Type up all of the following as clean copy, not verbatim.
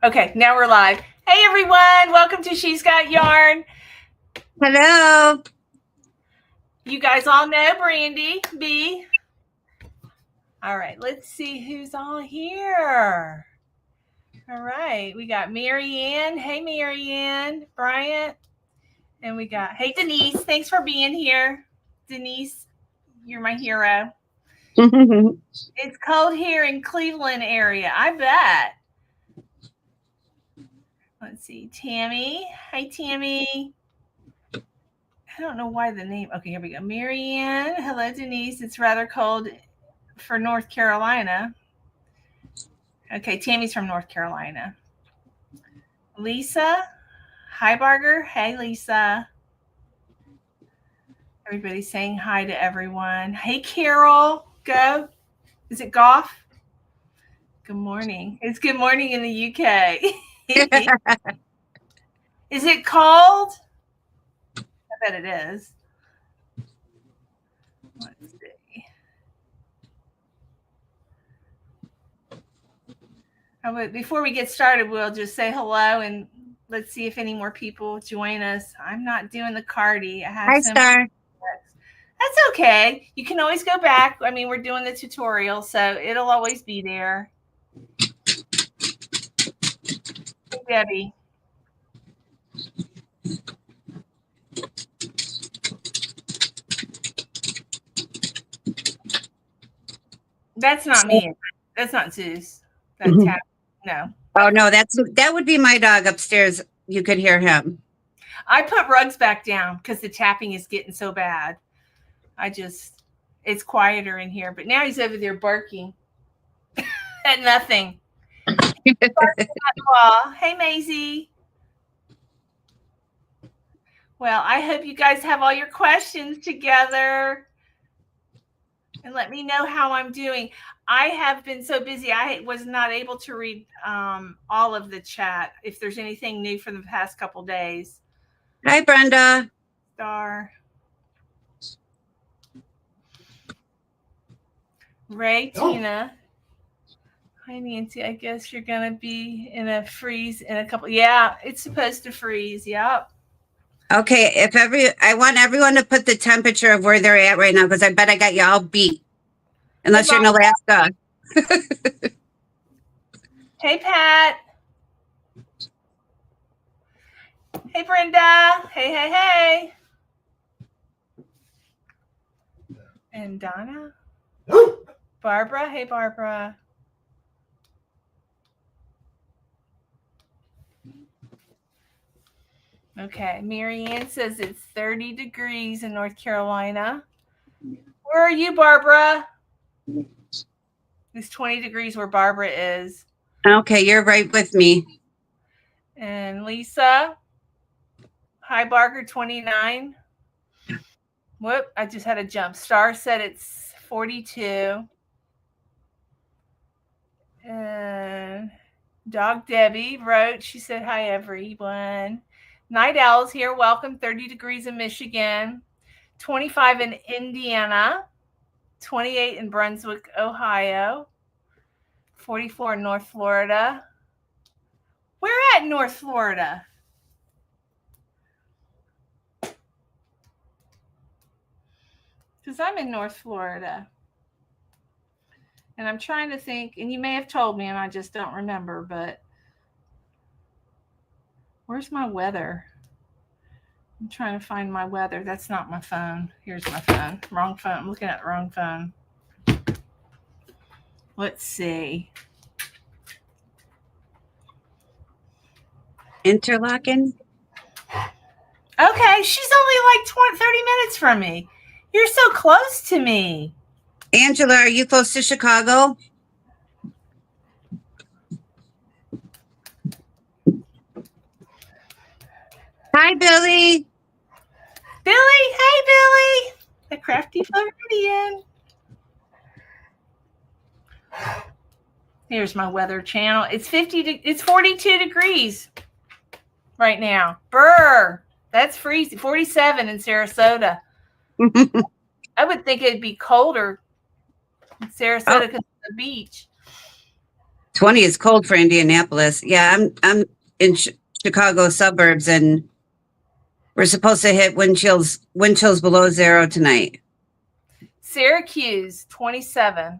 Okay, now we're live. Hey everyone, welcome to She's Got Yarn. Hello. You guys all know Brandy B. All right, let's see who's all here. All right, we got Marianne. Hey Marianne, Bryant. And we got, hey Denise, thanks for being here. Denise, you're my hero. It's cold here in Cleveland area, I bet. Let's see, Tammy. Hi, Tammy. I don't know why the name. Okay, here we go. Marianne. Hello, Denise. It's rather cold for North Carolina. Okay, Tammy's from North Carolina. Lisa. Hi, Barger. Hey, Lisa. Everybody's saying hi to everyone. Hey, Carol. Go. Is it Goff? Good morning. It's good morning in the UK. Is it cold? I bet it is. Let's see. Before we get started, we'll just say hello and let's see if any more people join us. I'm not doing the Cardi. Hi, Star. That's okay. You can always go back. I mean, we're doing the tutorial, so it'll always be there. Hey, Debbie. That's not me. That's not Zeus. That's no. Oh no, that would be my dog upstairs. You could hear him. I put rugs back down because the tapping is getting so bad. It's quieter in here, but now he's over there barking at nothing. Hey, Maisie. Well, I hope you guys have all your questions together and let me know how I'm doing. I have been so busy. I was not able to read all of the chat. If there's anything new from the past couple days. Hi, Brenda. Star. Ray, Tina. Hi, Nancy. I guess you're going to be in a freeze in a couple. Yeah, it's supposed to freeze. Yep. Okay, I want everyone to put the temperature of where they're at right now because I bet I got you all beat. Unless you're in Alaska. Hey, Pat. Hey, Brenda. Hey, hey, hey. And Donna. Barbara. Hey, Barbara. Okay. Marianne says it's 30 degrees in North Carolina. Where are you, Barbara? It's 20 degrees where Barbara is. Okay, you're right with me. And Lisa. Hi, Barker, 29. Whoop, I just had a jump. Star said it's 42. And Dog Debbie wrote, she said, hi, everyone. Night Owl's here. Welcome. 30 degrees in Michigan, 25 in Indiana, 28 in Brunswick, Ohio, 44 in North Florida. Where at North Florida? Because I'm in North Florida. And I'm trying to think, and you may have told me and I just don't remember, but where's my weather? I'm trying to find my weather. That's not my phone. Here's my phone. Wrong phone. I'm looking at the wrong phone. Let's see. Interlocking. Okay, she's only like 30 minutes from me. You're so close to me. Angela, are you close to Chicago? Hi, Billy. Billy, hey, Billy. The crafty Floridian. Here's my weather channel. It's 42 degrees right now. Brr. That's freezing. 47 in Sarasota. I would think it'd be colder in Sarasota because of the beach. 20 is cold for Indianapolis. Yeah, I'm in Chicago suburbs, and we're supposed to hit wind chills below 0 tonight. Syracuse, 27.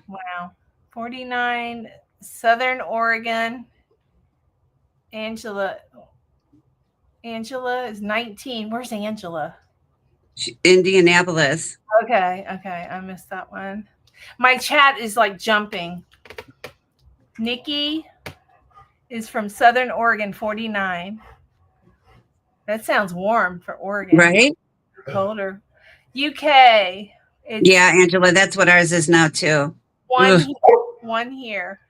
Wow. 49, Southern Oregon. Angela is 19. Where's Angela? Indianapolis. Okay. I missed that one. My chat is like jumping. Nikki is from Southern Oregon, 49. That sounds warm for Oregon. Right? Colder. UK. Yeah, Angela, that's what ours is now too. One here.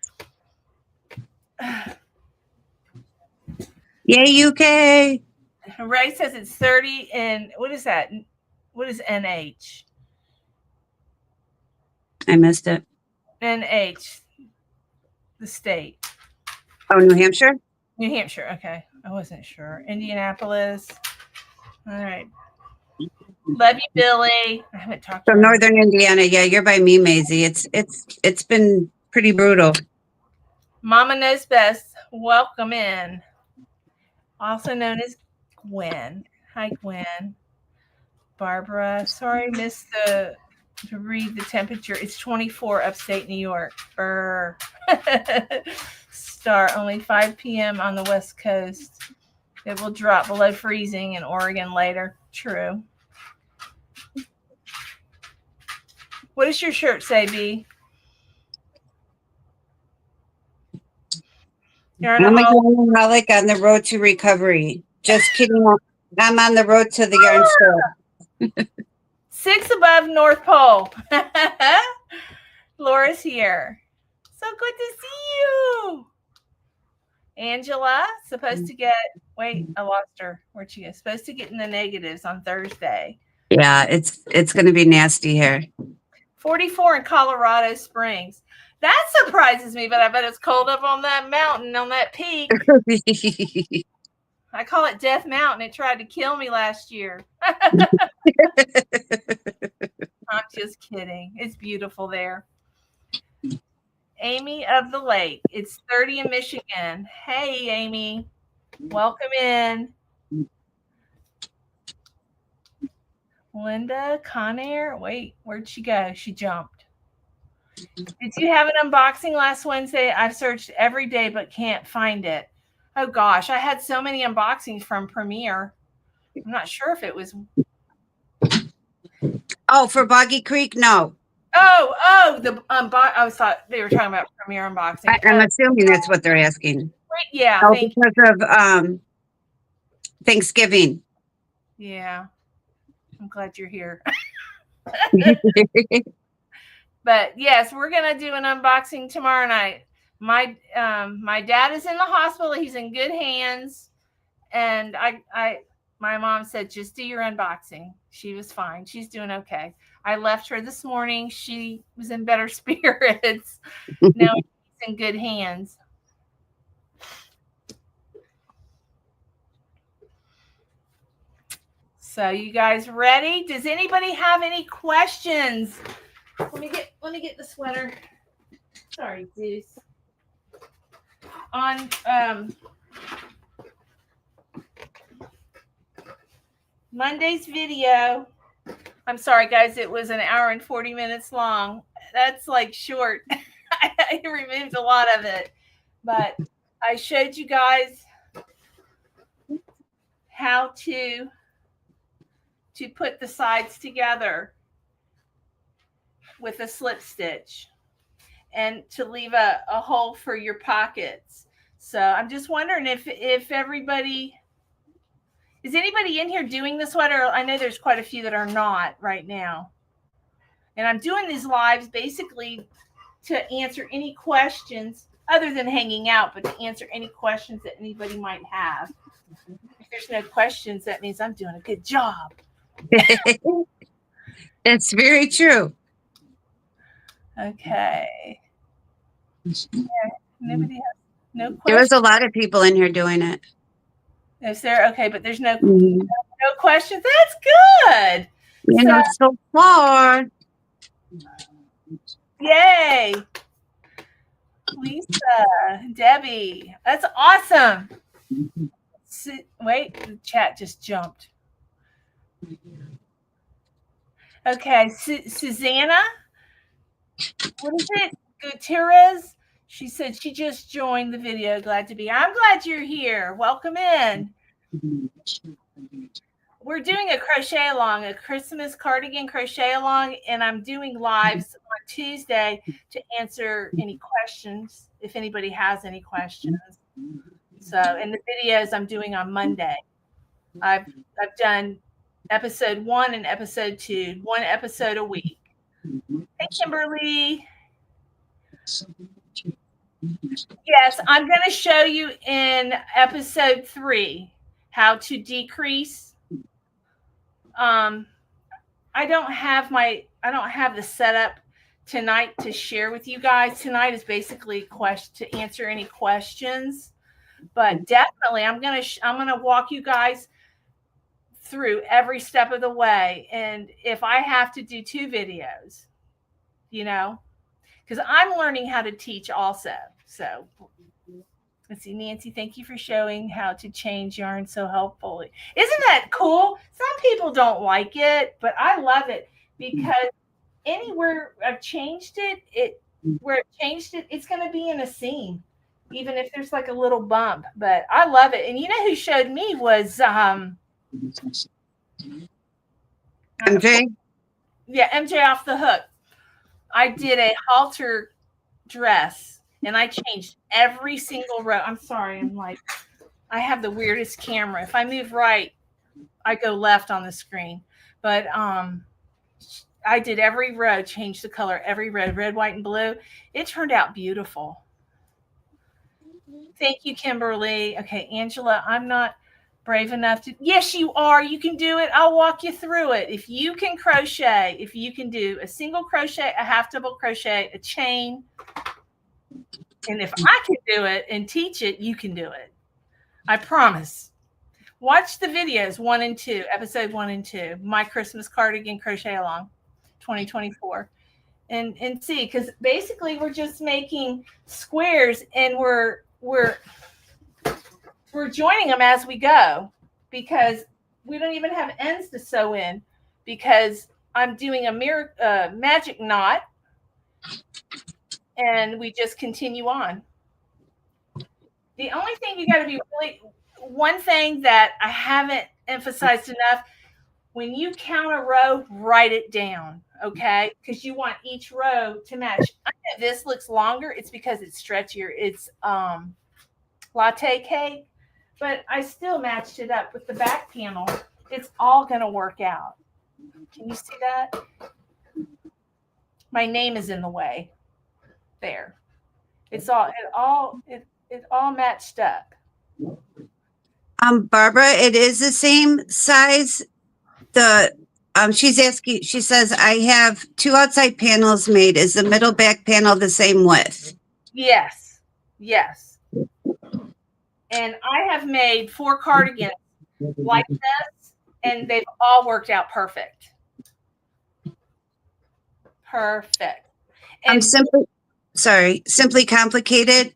Yay, UK. Ray says it's 30 and what is that? What is NH? I missed it. NH, the state. Oh, New Hampshire? New Hampshire. Okay. I wasn't sure. Indianapolis. All right. Love you, Billy. I haven't talked to From her. Northern Indiana. Yeah, you're by me, Maisie. It's been pretty brutal. Mama Knows Best. Welcome in. Also known as Gwen. Hi, Gwen. Barbara. Sorry, missed to read the temperature. It's 24 upstate New York. Brr. Star. Only 5 p.m. on the West Coast. It will drop below freezing in Oregon later. True. What does your shirt say, B? You're I'm a alcoholic on the road to recovery. Just kidding. I'm on the road to the yarn store. 6 above North Pole. Laura's here. So good to see you. Angela, supposed to get, wait, I lost her. Where'd she go? Supposed to get in the negatives on Thursday. Yeah, it's going to be nasty here. 44 in Colorado Springs. That surprises me, but I bet it's cold up on that mountain, on that peak. I call it Death Mountain. It tried to kill me last year. I'm just kidding. It's beautiful there. Amy of the Lake. It's 30 in Michigan. Hey, Amy. Welcome in. Linda Conair. Wait, where'd she go? She jumped. Did you have an unboxing last Wednesday? I've searched every day but can't find it. Oh, gosh. I had so many unboxings from Premiere. I'm not sure if it was. Oh, for Boggy Creek? No. Oh, I thought they were talking about Premiere unboxing. I'm assuming that's what they're asking. Yeah. Oh, because of Thanksgiving. Yeah. I'm glad you're here. But yes, we're gonna do an unboxing tomorrow night. My dad is in the hospital. He's in good hands, and my mom said just do your unboxing. She was fine. She's doing okay. I left her this morning. She was in better spirits. Now he's in good hands. So you guys ready? Does anybody have any questions? Let me get the sweater. Sorry, Zeus. On Monday's video. I'm sorry, guys. It was an hour and 40 minutes long. That's like short. I removed a lot of it, but I showed you guys how to put the sides together with a slip stitch and to leave a hole for your pockets. So I'm just wondering if everybody, is anybody in here doing the sweater? I know there's quite a few that are not right now. And I'm doing these lives basically to answer any questions other than hanging out, but to answer any questions that anybody might have. If there's no questions, that means I'm doing a good job. It's very true. Okay. Yeah, nobody has no questions. There was a lot of people in here doing it. Is there? Okay, but there's no questions. That's good. You know, so far. Yay. Lisa, Debbie. That's awesome. Wait, the chat just jumped. Okay, Susanna, what is it? Gutierrez. She said she just joined the video. Glad to be. I'm glad you're here. Welcome in. We're doing a crochet along, a Christmas cardigan crochet along, and I'm doing lives on Tuesday to answer any questions if anybody has any questions. So, and the videos I'm doing on Monday. I've done episode 1 and episode 2, 1 episode a week. Hey, Kimberly. Yes, I'm going to show you in episode 3 how to decrease. I don't have the setup tonight to share with you guys. Tonight is basically to answer any questions, but definitely I'm gonna walk you guys through every step of the way. And if I have to do 2 videos, because I'm learning how to teach also. So let's see, Nancy, thank you for showing how to change yarn so helpfully. Isn't that cool? Some people don't like it, but I love it because anywhere I've changed it, it's going to be in a seam, even if there's like a little bump. But I love it. And you know who showed me was MJ? Yeah, MJ off the hook. I did a halter dress. And I changed every single row. I'm sorry. I have the weirdest camera. If I move right, I go left on the screen. But I did every row, changed the color, every row, red, white, and blue. It turned out beautiful. Thank you, Kimberly. Okay, Angela, I'm not brave enough to. Yes, you are. You can do it. I'll walk you through it. If you can crochet, if you can do a single crochet, a half double crochet, a chain, and if I can do it and teach it, you can do it. I promise. Watch the videos 1 and 2, episode 1 and 2, my Christmas cardigan crochet along 2024. And see, because basically we're just making squares and we're joining them as we go, because we don't even have ends to sew in, because I'm doing a magic knot. And we just continue on. The only thing you got to be one thing that I haven't emphasized enough, when you count a row, write it down, okay? Because you want each row to match. I know this looks longer. It's because it's stretchier. It's latte cake, but I still matched it up with the back panel. It's all going to work out. Can you see that? My name is in the way. There, it all matched up. Barbara, it is the same size. She's asking, she says, I have 2 outside panels made. Is the middle back panel the same width? Yes. And I have made 4 cardigans like this, and they've all worked out perfect. And Simply complicated.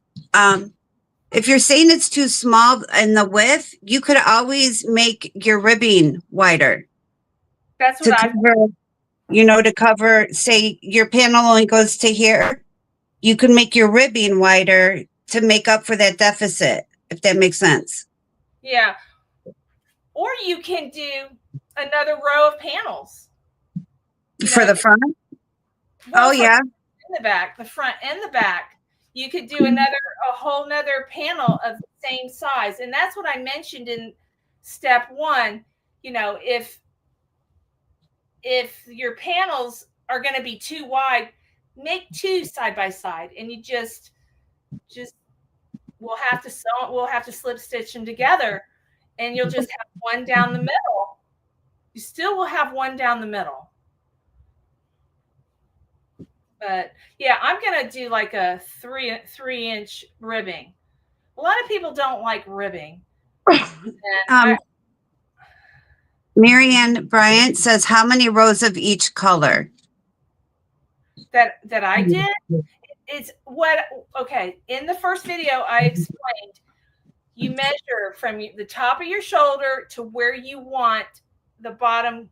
If you're saying it's too small in the width, you could always make your ribbing wider. That's what to cover, say your panel only goes to here. You can make your ribbing wider to make up for that deficit, if that makes sense. Yeah. Or you can do another row of panels. For the front? Well, yeah. The back, the front and the back, you could do a whole nother panel of the same size. And that's what I mentioned in step 1. If your panels are going to be too wide, make 2 side by side, and you just we'll have to slip stitch them together, and you'll just have one down the middle. You still will have one down the middle. But yeah, I'm going to do like a 3-inch ribbing. A lot of people don't like ribbing. Marianne Bryant says, how many rows of each color? That I did? it's what, okay, in the first video, I explained you measure from the top of your shoulder to where you want the bottom,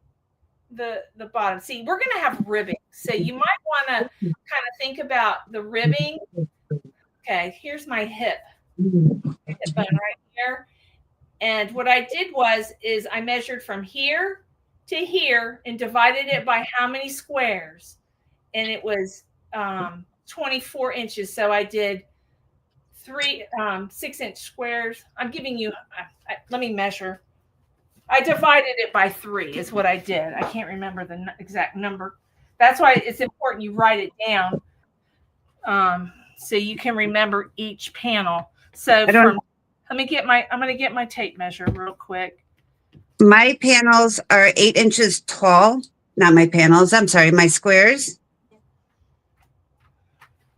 the bottom. See, we're going to have ribbing. So you might want to kind of think about the ribbing. Okay, here's my hip bone right here. And what I did is I measured from here to here and divided it by how many squares. And it was 24 inches. So I did 6-inch squares. I'm giving you, let me measure. I divided it by 3 is what I did. I can't remember the exact number. That's why it's important you write it down so you can remember each panel. So I'm going to get my tape measure real quick. My panels are 8 inches tall. Not my panels. I'm sorry, my squares.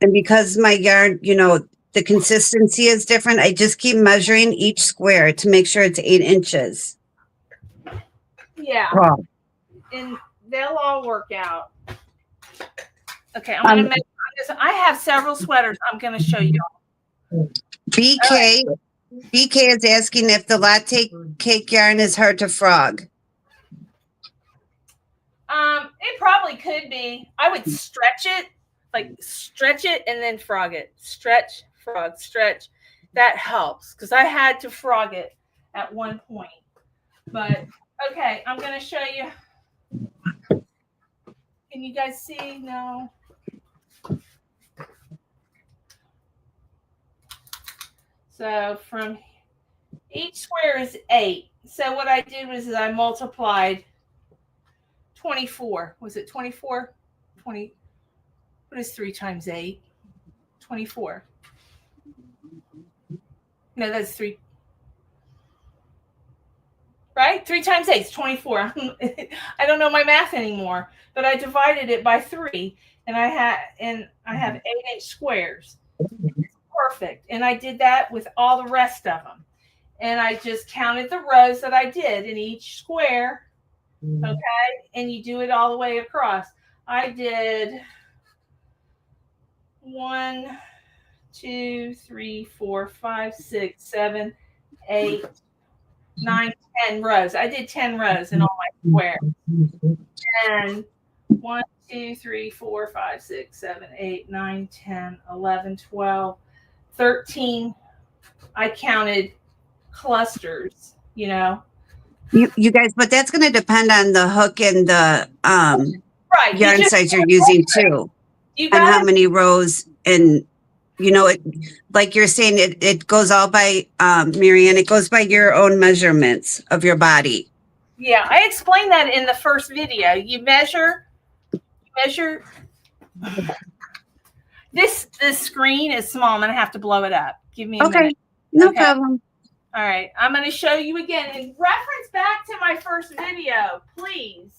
And because my yarn, you know, the consistency is different, I just keep measuring each square to make sure it's 8 inches. Yeah. Wow. And they'll all work out. Okay, I'm going to measure this. I have several sweaters I'm going to show you. BK is asking if the latte cake yarn is hard to frog. It probably could be. I would stretch it, and then frog it. Stretch, frog, stretch. That helps because I had to frog it at one point. But okay, I'm going to show you. Can you guys see? No. So from each square is 8. So what I did was I multiplied 24. Was it 24? 20. What is 3 times 8? 24. No, that's 3. Right? 3 times 8 is 24. I don't know my math anymore, but I divided it by 3, and I have 8-inch squares. It's perfect. And I did that with all the rest of them. And I just counted the rows that I did in each square. Okay, and you do it all the way across. I did 1, 2, 3, 4, 5, 6, 7, 8, 9, 10 rows. I did 10 rows in all my squares. And 1, 2, 3, 4, 5, 6, 7, 8, 9, 10, 11, 12, 13. I counted clusters, you know. You guys, but that's going to depend on the hook and the right. yarn size you're using too, and how many rows. And you know, it, like you're saying, it goes all by Marianne. It goes by your own measurements of your body. Yeah, I explained that in the first video. You measure. This screen is small. I'm gonna have to blow it up. Give me a minute. No problem. All right, I'm going to show you again. And reference back to my first video, please.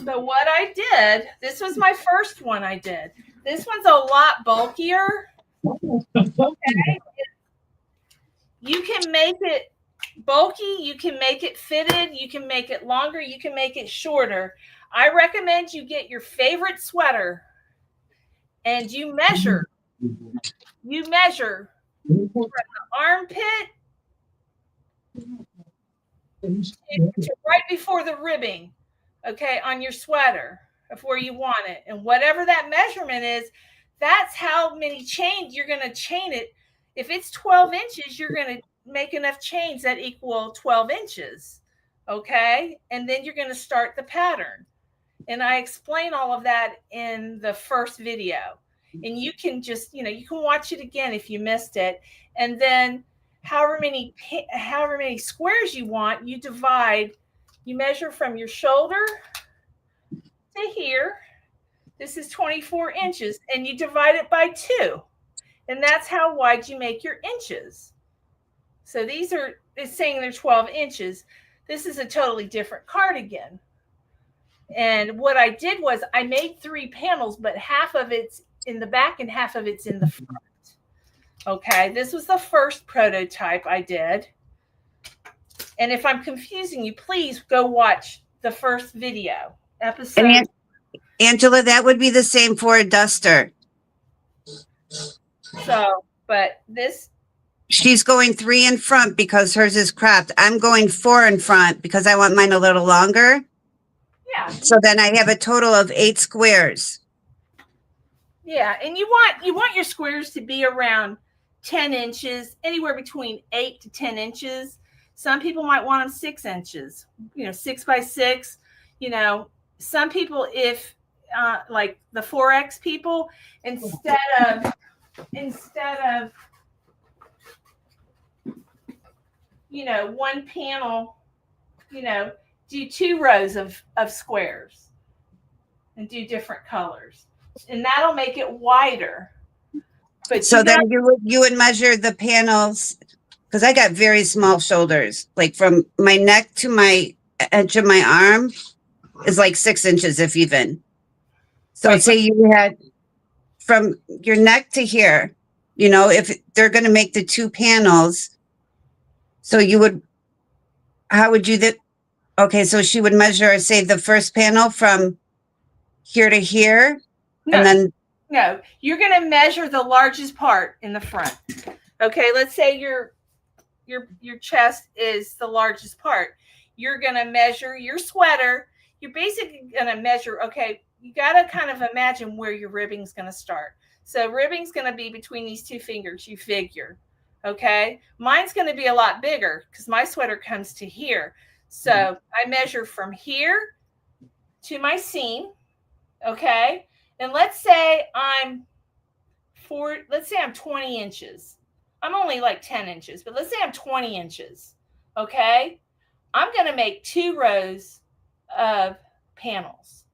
But what I did, this was my first one I did. This one's a lot bulkier. Okay. You can make it bulky. You can make it fitted. You can make it longer. You can make it shorter. I recommend you get your favorite sweater and you measure. You measure from the armpit to right before the ribbing, okay, on your sweater of where you want it. And whatever that measurement is, that's how many chains you're going to chain it. If it's 12 inches, you're going to make enough chains that equal 12 inches, okay? And then you're going to start the pattern. And I explain all of that in the first video. And you can just, you can watch it again if you missed it. And then however many squares you want, you divide, you measure from your shoulder to here. This is 24 inches, and you divide it by 2. And that's how wide you make your inches. So it's saying they're 12 inches. This is a totally different cardigan. And what I did was I made 3 panels, but half of it's in the back and half of it's in the front. Okay, this was the first prototype I did. And if I'm confusing you, please go watch the first video episode. And Angela, that would be the same for a duster. So, but this. She's going 3 in front because hers is cropped. I'm going 4 in front because I want mine a little longer. Yeah. So then I have a total of 8 squares. Yeah, and you want your squares to be around 10 inches, anywhere between 8 to 10 inches. Some people might want them 6 inches, 6 by 6. Some people, if like the 4X people, instead of one panel, do 2 rows of squares and do different colors, and that'll make it wider. But so then you would measure the panels, because I got very small shoulders, like from my neck to my edge of my arm is like 6 inches, if even. So right. Say you had from your neck to here, if they're going to make the 2 panels, so how would you okay, so she would measure, say, the first panel from here to here, and then. No, you're going to measure the largest part in the front. Okay, let's say your chest is the largest part. You're going to measure your sweater. You're basically going to measure, okay, you got to kind of imagine where your ribbing's going to start. So ribbing's going to be between these 2 fingers, you figure. Okay, mine's going to be a lot bigger because my sweater comes to here. So I measure from here to my seam. Okay, and let's say I'm 20 inches. I'm only like 10 inches, but let's say I'm 20 inches. Okay, I'm going to make 2 rows of panels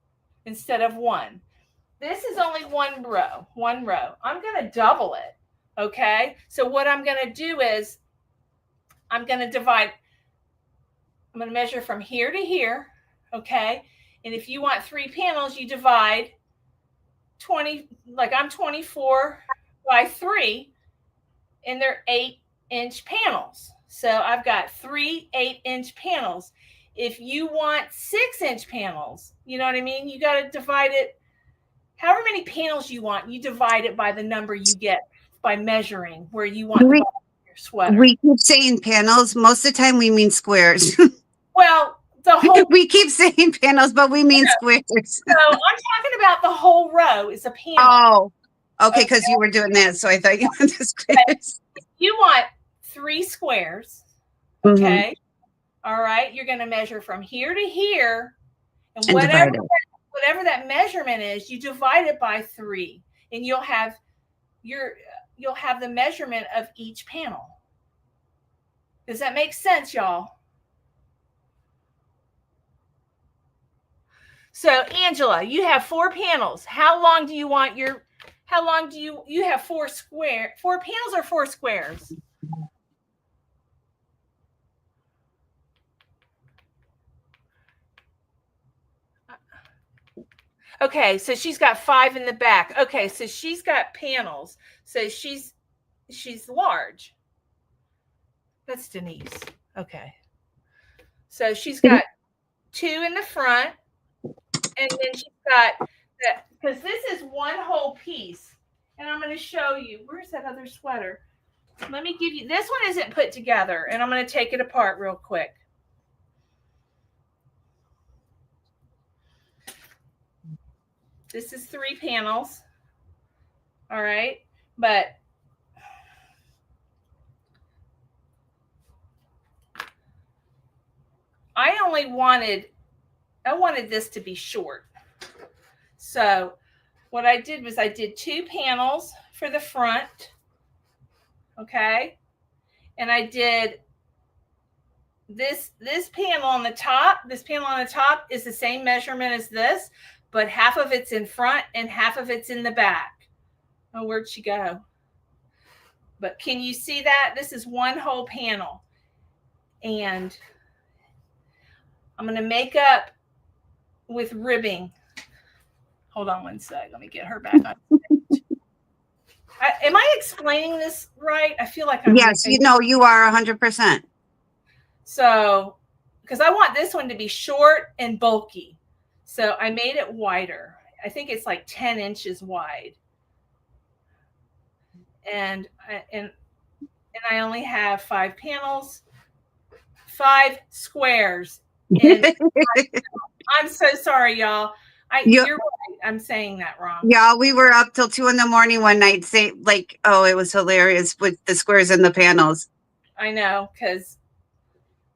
instead of 1. This is only 1 row. I'm going to double it. Okay, so what I'm going to do is I'm going to divide. I'm going to measure from here to here. Okay, and if you want 3 panels, you divide 20, like I'm 24 by 3, and they're 8-inch panels. So I've got 3 8-inch panels. If you want 6-inch panels, you know what I mean? You got to divide it. However many panels you want, you divide it by the number you get by measuring where you want your sweater. We keep saying panels. Most of the time we mean squares. Well, we keep saying panels, but we mean squares. So I'm talking about the whole row is a panel. Oh, okay, because you were doing that, so I thought you meant the squares. If you want 3 squares, okay, all right, you're going to measure from here to here, and whatever that measurement is, you divide it by 3, and you'll have the measurement of each panel. Does that make sense, y'all? So Angela, you have 4 panels. How long do you have 4 panels or 4 squares? Okay, so she's got 5 in the back. Okay, so she's got panels. So she's large. That's Denise. Okay. So she's got 2 in the front, and then she's got that, because this is one whole piece. And I'm going to show you. Where's that other sweater? Let me give you, this one isn't put together, and I'm going to take it apart real quick. This is 3 panels. All right. But I wanted this to be short. So what I did was I did 2 panels for the front. Okay. And I did this panel on the top. This panel on the top is the same measurement as this, but half of it's in front and half of it's in the back. Oh, where'd she go? But can you see that? This is one whole panel. And I'm going to make up with ribbing. Hold on one sec. Let me get her back on. Am I explaining this right? I feel like I'm. Yes, you are 100%. So, because I want this one to be short and bulky. So I made it wider. I think it's like 10 inches wide. and I only have 5 panels, 5 squares. And I'm so sorry, y'all. You're right. I'm saying that wrong. Yeah, we were up till 2 a.m. one night. It was hilarious with the squares and the panels. I know,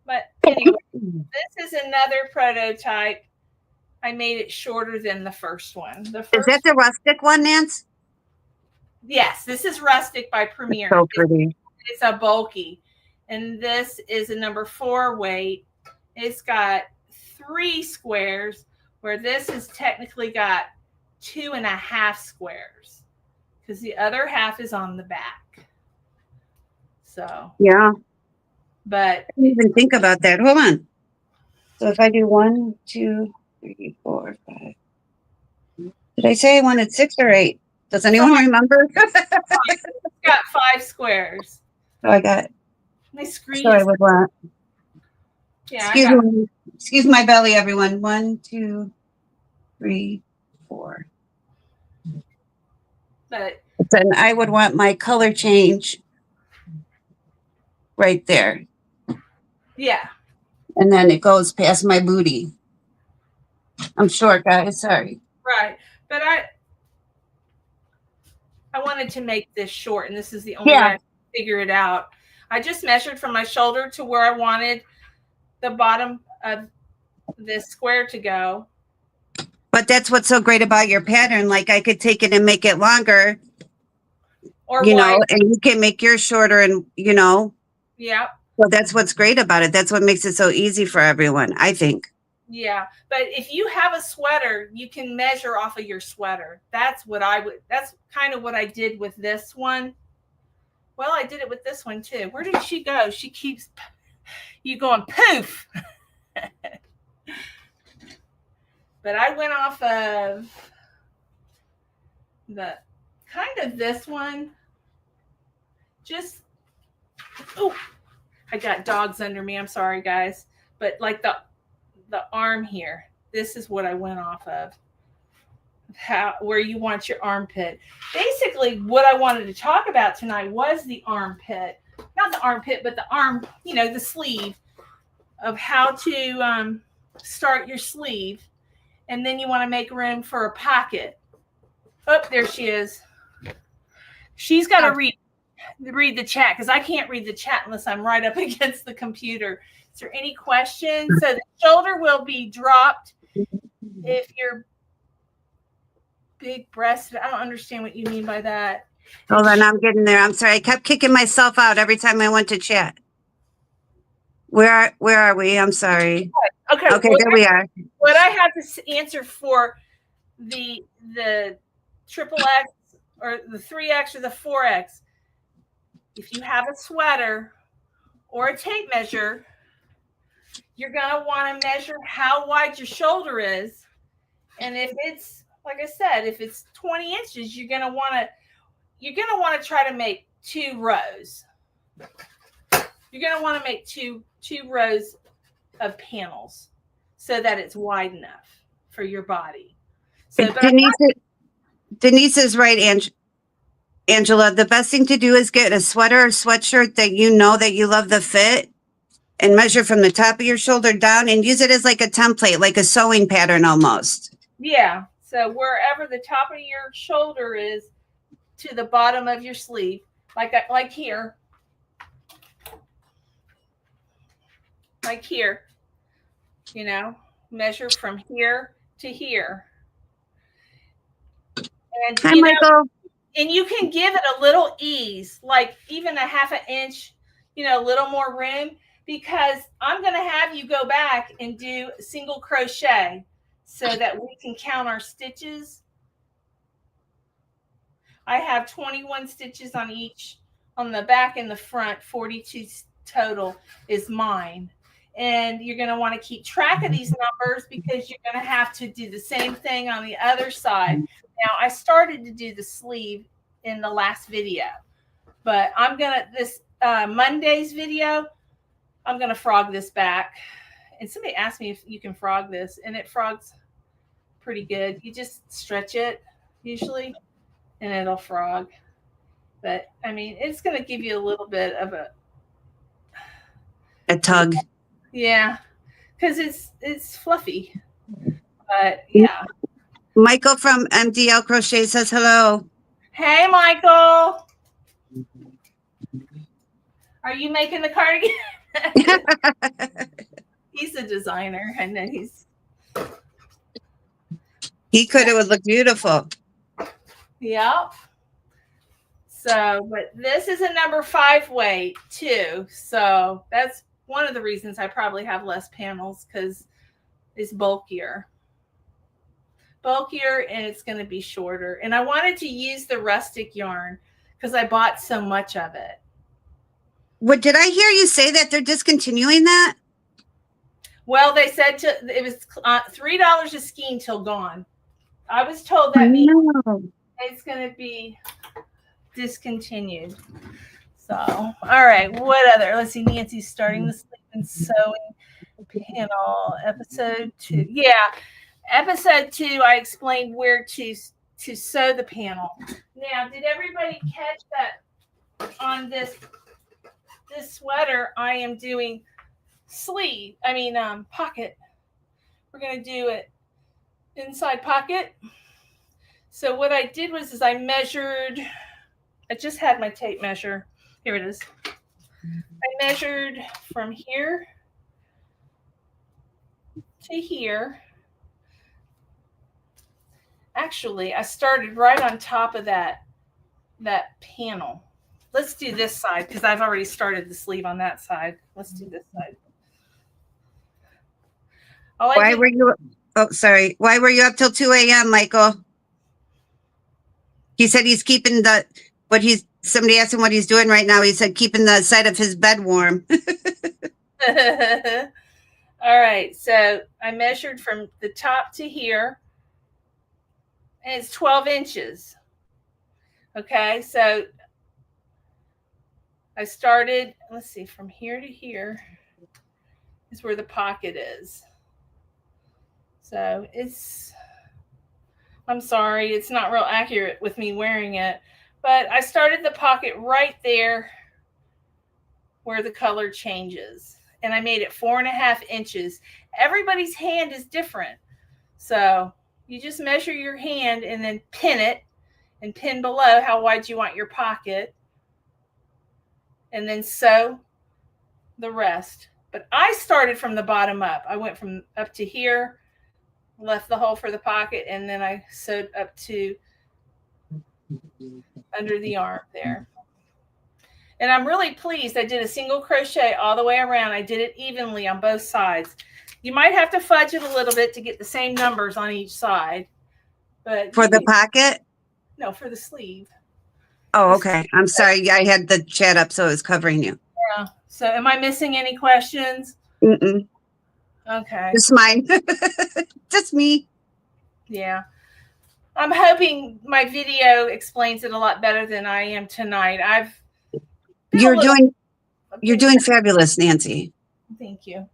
but anyway, this is another prototype. I made it shorter than the first one. Is that the rustic one, Nance? Yes, this is rustic by Premier. So pretty. It's a bulky, and this is a number 4 weight. It's got 3 squares, where this has technically got 2.5 squares, because the other half is on the back. So yeah, but I didn't even think about that. Hold on. So if I do 1, 2, 3, 4, 5. Did I say I wanted 6 or 8? Does anyone remember? It's got 5 squares. So I got. My screen. So I would want. Yeah. Excuse my belly, everyone. 1, 2, 3, 4. But then I would want my color change right there. Yeah. And then it goes past my booty. I'm short, guys. Sorry. Right. But I wanted to make this short, and this is the only way I could figure it out. I just measured from my shoulder to where I wanted the bottom of this square to go. But that's what's so great about your pattern. Like, I could take it and make it longer, or and you can make yours shorter, and Yeah. Well, that's what's great about it. That's what makes it so easy for everyone, I think. Yeah, but if you have a sweater, you can measure off of your sweater. That's kind of what I did with this one. Well, I did it with this one too. Where did she go? She keeps you going poof. But I went off of the kind of this one. I got dogs under me. I'm sorry, guys. But like the arm here, this is what I went off of. Where you want your armpit. Basically, what I wanted to talk about tonight was the armpit. Not the armpit, but the arm, the sleeve, of how to start your sleeve. And then you want to make room for a pocket. Oh, there she is. She's got to read the chat, because I can't read the chat unless I'm right up against the computer. Is there any questions? So the shoulder will be dropped if you're big breasted. I don't understand what you mean by that. Hold on, I'm getting there. I'm sorry. I kept kicking myself out every time I went to chat. Where are we? I'm sorry. Okay, there we are. What I have to answer for the triple X or the 3X or the 4X, if you have a sweater or a tape measure, you're going to want to measure how wide your shoulder is. And if it's, like I said, if it's 20 inches, you're going to want to try to make 2 rows. You're going to want to make two rows of panels so that it's wide enough for your body. So Denise is right, Angela. The best thing to do is get a sweater or sweatshirt that that you love the fit, and measure from the top of your shoulder down and use it as like a template, like a sewing pattern almost. Yeah. So wherever the top of your shoulder is to the bottom of your sleeve, like here. Like here, measure from here to here. And, Hi, Michael. And you can give it a little ease, like even a half an inch, a little more room, because I'm going to have you go back and do single crochet so that we can count our stitches. I have 21 stitches on the back and the front, 42 total is mine. And you're going to want to keep track of these numbers, because you're going to have to do the same thing on the other side. Now, I started to do the sleeve in the last video, but I'm going to, this Monday's video, I'm going to frog this back. And somebody asked me if you can frog this, and it frogs pretty good. You just stretch it usually, and it'll frog. But I mean, it's going to give you a little bit of a tug. Yeah, because it's fluffy. But yeah. Michael from MDL Crochet says hello. Hey, Michael. Are you making the cardigan? He's a designer. I know he could. It would look beautiful. Yep. So, but this is a number 5 weight too. So that's one of the reasons I probably have less panels, because it's bulkier. And it's going to be shorter. And I wanted to use the rustic yarn because I bought so much of it. What did I hear you say that they're discontinuing that? Well, they said it was $3 a skein till gone. I was told that means it's going to be discontinued. So, all right. What other? Let's see. Nancy's starting the sleep and sewing panel. Episode 2. Yeah. Episode 2, I explained where to sew the panel. Now, did everybody catch that on this sweater? I am doing pocket. We're going to do it inside pocket. So what I did was I measured. I just had my tape measure. Here it is. I measured from here to here. Actually, I started right on top of that panel. Let's do this side because I've already started the sleeve on that side. Let's do this side. Why were you up till 2 a.m., Michael? He said he's keeping somebody asked him what he's doing right now. He said keeping the side of his bed warm. All right. So I measured from the top to here. And it's 12 inches. Okay. So I started, let's see, from here to here is where the pocket is. So I'm sorry, it's not real accurate with me wearing it, but I started the pocket right there where the color changes. And I made it 4.5 inches. Everybody's hand is different. So you just measure your hand and then pin it and pin below how wide you want your pocket. And then sew the rest. But I started from the bottom up. I went from up to here, left the hole for the pocket, and then I sewed up to under the arm there. And I'm really pleased. I did a single crochet all the way around. I did it evenly on both sides. You might have to fudge it a little bit to get the same numbers on each side. But for the pocket? No, for the sleeve. Oh, okay. I'm sorry. I had the chat up, so it was covering you. Yeah. So am I missing any questions? Mm-mm. Okay. Just mine. Just me. Yeah. I'm hoping my video explains it a lot better than I am tonight. You're doing fabulous, Nancy. Thank you.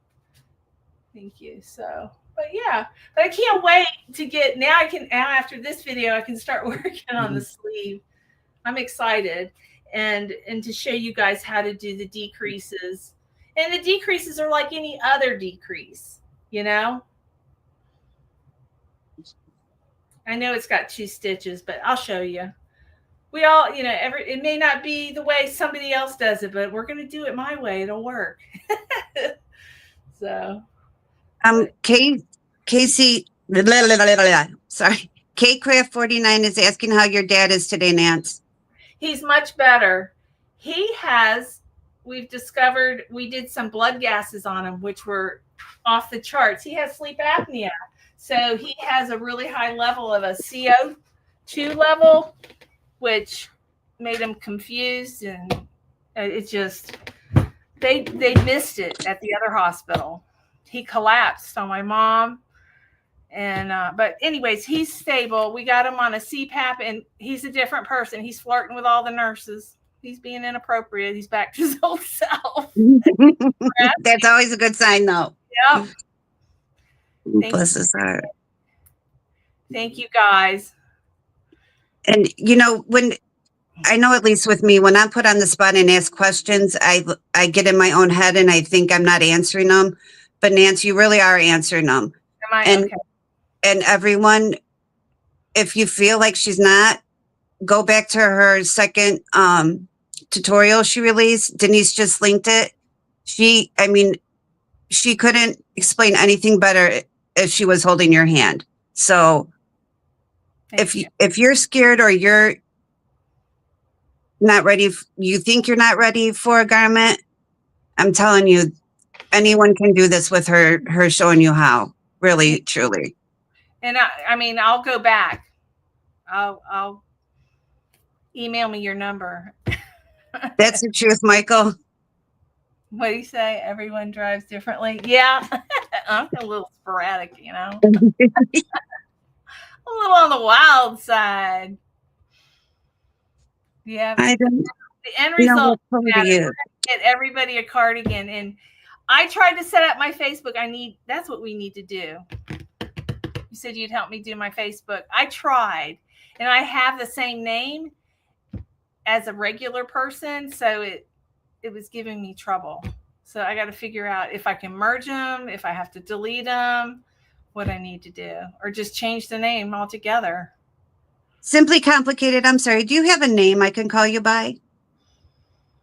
So, but yeah, but I can't wait to get, now after this video, I can start working on the sleeve. I'm excited and to show you guys how to do the decreases. And the decreases are like any other decrease, you know? I know it's got 2 stitches, but I'll show you. We all, it may not be the way somebody else does it, but we're going to do it my way. It'll work. So. Casey, sorry. K-Craft 49 is asking how your dad is today, Nance. He's much better. We've discovered, we did some blood gases on him, which were off the charts. He has sleep apnea. So he has a really high level of a CO2 level, which made him confused. And it just, they missed it at the other hospital. He collapsed on my mom. And but anyways, he's stable. We got him on a CPAP, and he's a different person. He's flirting with all the nurses. He's being inappropriate. He's back to his old self. That's always a good sign, though. Yep. Bless his heart. Thank you, guys. And when I know at least with me, when I'm put on the spot and ask questions, I get in my own head and I think I'm not answering them. But Nancy, you really are answering them. Am I? And Okay. and everyone, if you feel like she's not, go back to her second tutorial she released. Denise just linked it. She couldn't explain anything better if she was holding your hand. So if you're scared or you're not ready, you think you're not ready for a garment, I'm telling you, anyone can do this with her showing you how. Really, truly. And I mean, I'll go back. I'll email me your number. That's the truth, Michael. What do you say? Everyone drives differently. Yeah, I'm a little sporadic, you know. A little on the wild side. Yeah. I don't. The end result Get everybody a cardigan, and I tried to set up my Facebook. That's what we need to do. You said you'd help me do my Facebook. I tried, and I have the same name as a regular person, so it was giving me trouble. So I got to figure out if I can merge them, if I have to delete them, what I need to do, or just change the name altogether. Simply Complicated. I'm sorry. Do you have a name I can call you by?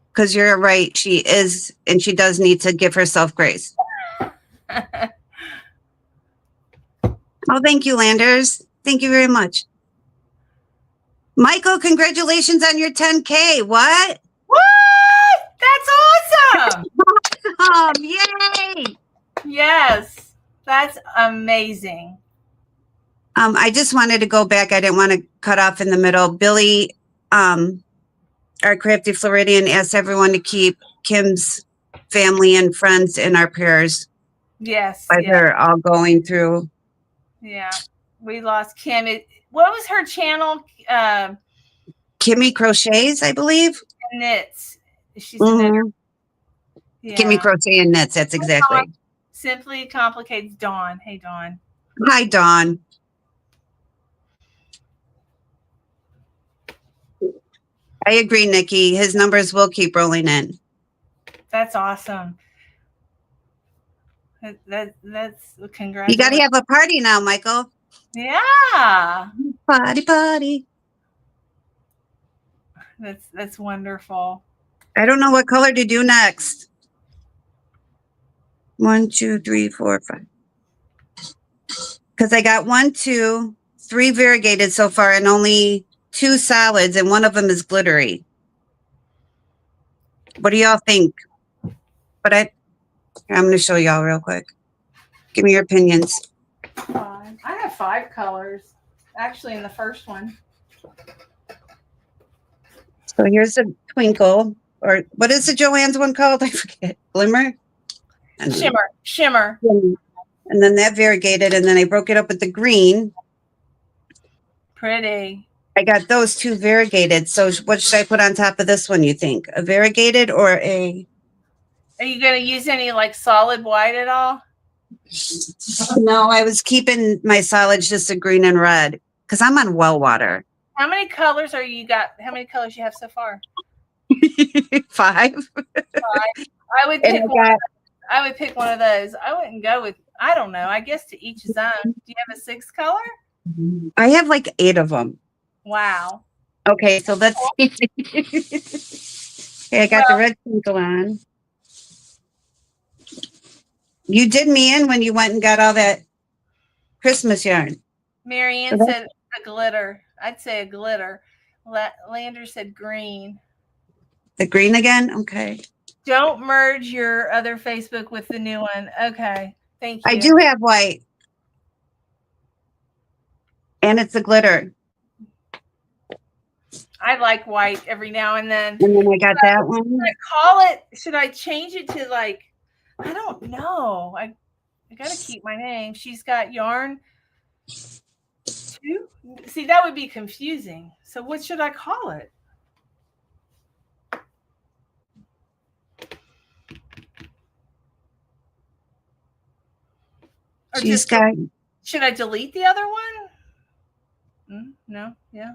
Because you're right. She is, and she does need to give herself grace. Oh, thank you, Landers. Thank you very much. Michael, congratulations on your 10K. What? That's awesome. Yay. Yes, that's amazing. I just wanted to go back. I didn't want to cut off in the middle. Billy, our Crafty Floridian, asked everyone to keep Kim's family and friends in our prayers. Yes. As they're all going through. Yeah, we lost Kim. What was her channel? Kimmy Crochets, I believe. Knits. She's a knitter. Yeah. Kimmy Crochet and Knits. That's exactly. Simply Complicates Dawn. Hey, Dawn. Hi, Dawn. I agree, Nikki. His numbers will keep rolling in. That's awesome. That's congratulations. You got to have a party now, Michael. Yeah. Party. That's wonderful. I don't know what color to do next. 1, 2, 3, 4, 5. Because I got 1, 2, 3 variegated so far and only 2 solids, and one of them is glittery. What do y'all think? But I'm going to show y'all real quick. Give me your opinions. 5. I have 5 colors, actually, in the first one. So here's a twinkle, or what is the Joann's one called? I forget. Glimmer? Shimmer. And then that variegated, and then I broke it up with the green. Pretty. I got those 2 variegated. So what should I put on top of this one, you think? A variegated or a... Are you going to use any like solid white at all? No, I was keeping my solids just a green and red because I'm on well water. How many colors are you got? How many colors you have so far? 5. I would pick one. I would pick one of those. I wouldn't go with, I don't know. I guess to each his own. Do you have a 6th color? I have like 8 of them. Wow. Okay, so let's see. Okay, I got the red twinkle on. You did me in when you went and got all that Christmas yarn. Marianne said a glitter. I'd say a glitter. Lander said green. The green again? Okay. Don't merge your other Facebook with the new one. Okay. Thank you. I do have white. And it's a glitter. I like white every now and then. And then I got that one. Should I change it to like, I don't know. I got to keep my name. She's got yarn 2. See, that would be confusing. So what should I call it? Should I delete the other one? No, yeah.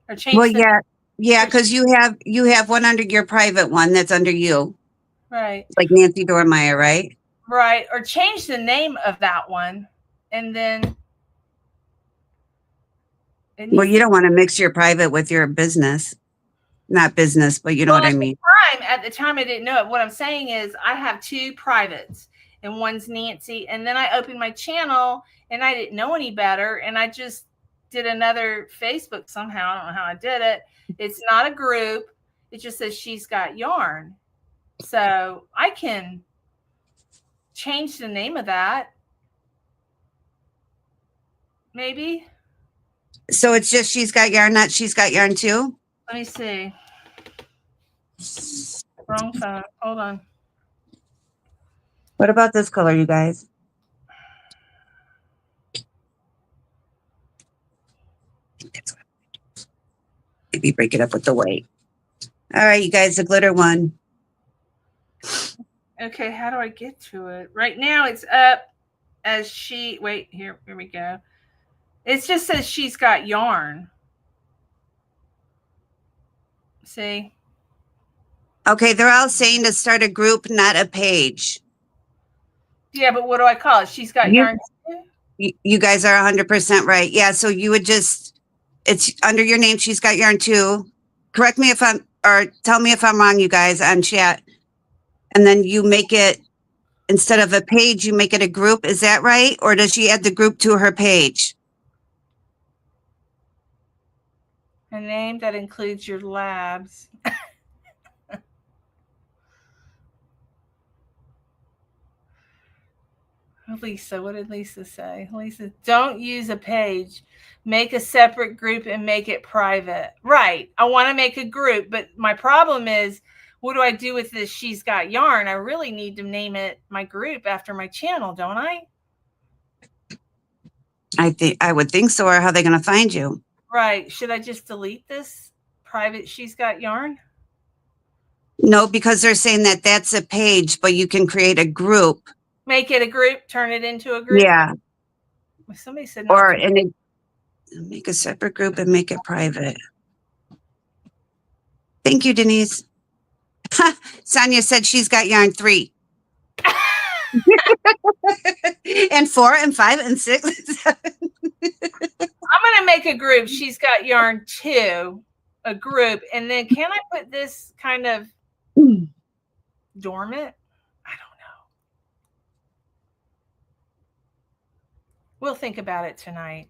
Or change. Well, yeah. Yeah, because you have one under your private one that's under you. Right. Like Nancy Dormeyer, right? Right. Or change the name of that one. And then Well, you don't want to mix your private with your business. Not business, but you know what I mean. At the time, I didn't know it. What I'm saying is I have 2 privates and one's Nancy. And then I opened my channel and I didn't know any better. And I just did another Facebook somehow. I don't know how I did it. It's not a group. It just says She's Got Yarn. So I can change the name of that. Maybe. So it's just She's Got Yarn, not She's Got Yarn too? Let me see. Wrong phone. Hold on. What about this color, you guys? Maybe break it up with the white. All right, you guys, the glitter one. Okay, how do I get to it? Right now it's up as wait, here we go. It just says She's Got Yarn. See? Okay, they're all saying to start a group, not a page. Yeah, but what do I call it? She's Got Yarn too? You guys are 100% right. Yeah, so you would just, it's under your name, She's Got Yarn too. Correct me if or tell me if I'm wrong, you guys, on chat. And then you make it, instead of a page, you make it a group. Is that right? Or does she add the group to her page? A name that includes your labs. Lisa, what did Lisa say? Lisa, don't use a page. Make a separate group and make it private. Right. I want to make a group, but my problem is, what do I do with this She's Got Yarn? I really need to name it my group after my channel, don't I? I would think so. Or how are they going to find you? Right. Should I just delete this private She's Got Yarn? No, because they're saying that that's a page, but you can create a group. Make it a group, turn it into a group. Yeah. Somebody said make a separate group and make it private. Thank you, Denise. Sonia said She's Got Yarn 3. And 4 and 5 and 6 and 7. I'm going to make a group. She's Got Yarn 2, a group. And then can I put this kind of dormant? I don't know. We'll think about it tonight.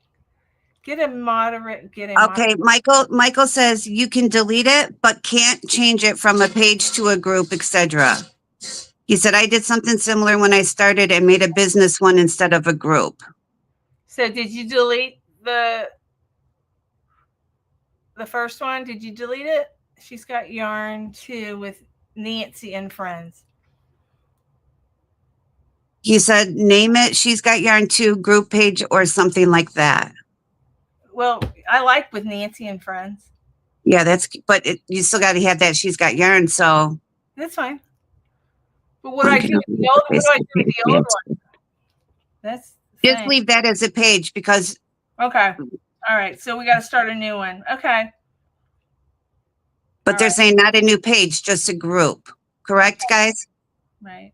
Okay, Michael says you can delete it, but can't change it from a page to a group, etc. He said, I did something similar when I started and made a business one instead of a group. So did you delete the first one? Did you delete it? She's Got Yarn 2 with Nancy and friends. He said, name it She's Got Yarn 2 group page or something like that. Well, I like with Nancy and friends. Yeah, you still got to have that She's Got Yarn, so. That's fine. But what do I do with the old one? Just leave that as a page because. Okay. All right. So we got to start a new one. Okay. But they're saying not a new page, just a group. Correct, guys? Right.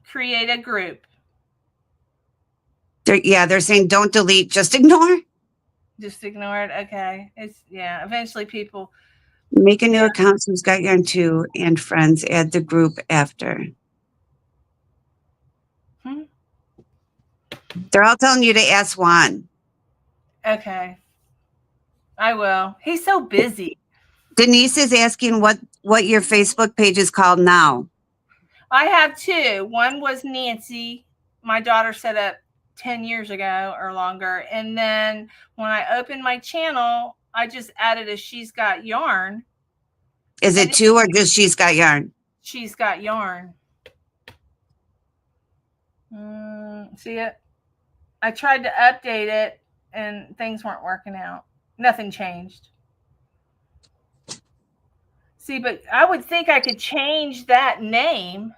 Create a group. They're saying don't delete, just ignore. Just ignore it. Okay. Eventually people. Make a new account, She's Got Yarn 2 and friends. Add the group after. They're all telling you to ask Juan. Okay. I will. He's so busy. Denise is asking what your Facebook page is called now. I have 2. One was Nancy. My daughter set up 10 years ago or longer. And then when I opened my channel, I just added a She's Got Yarn. Is it 2 or just She's Got Yarn? She's Got Yarn. See it? I tried to update it and things weren't working out. Nothing changed. See, but I would think I could change that name,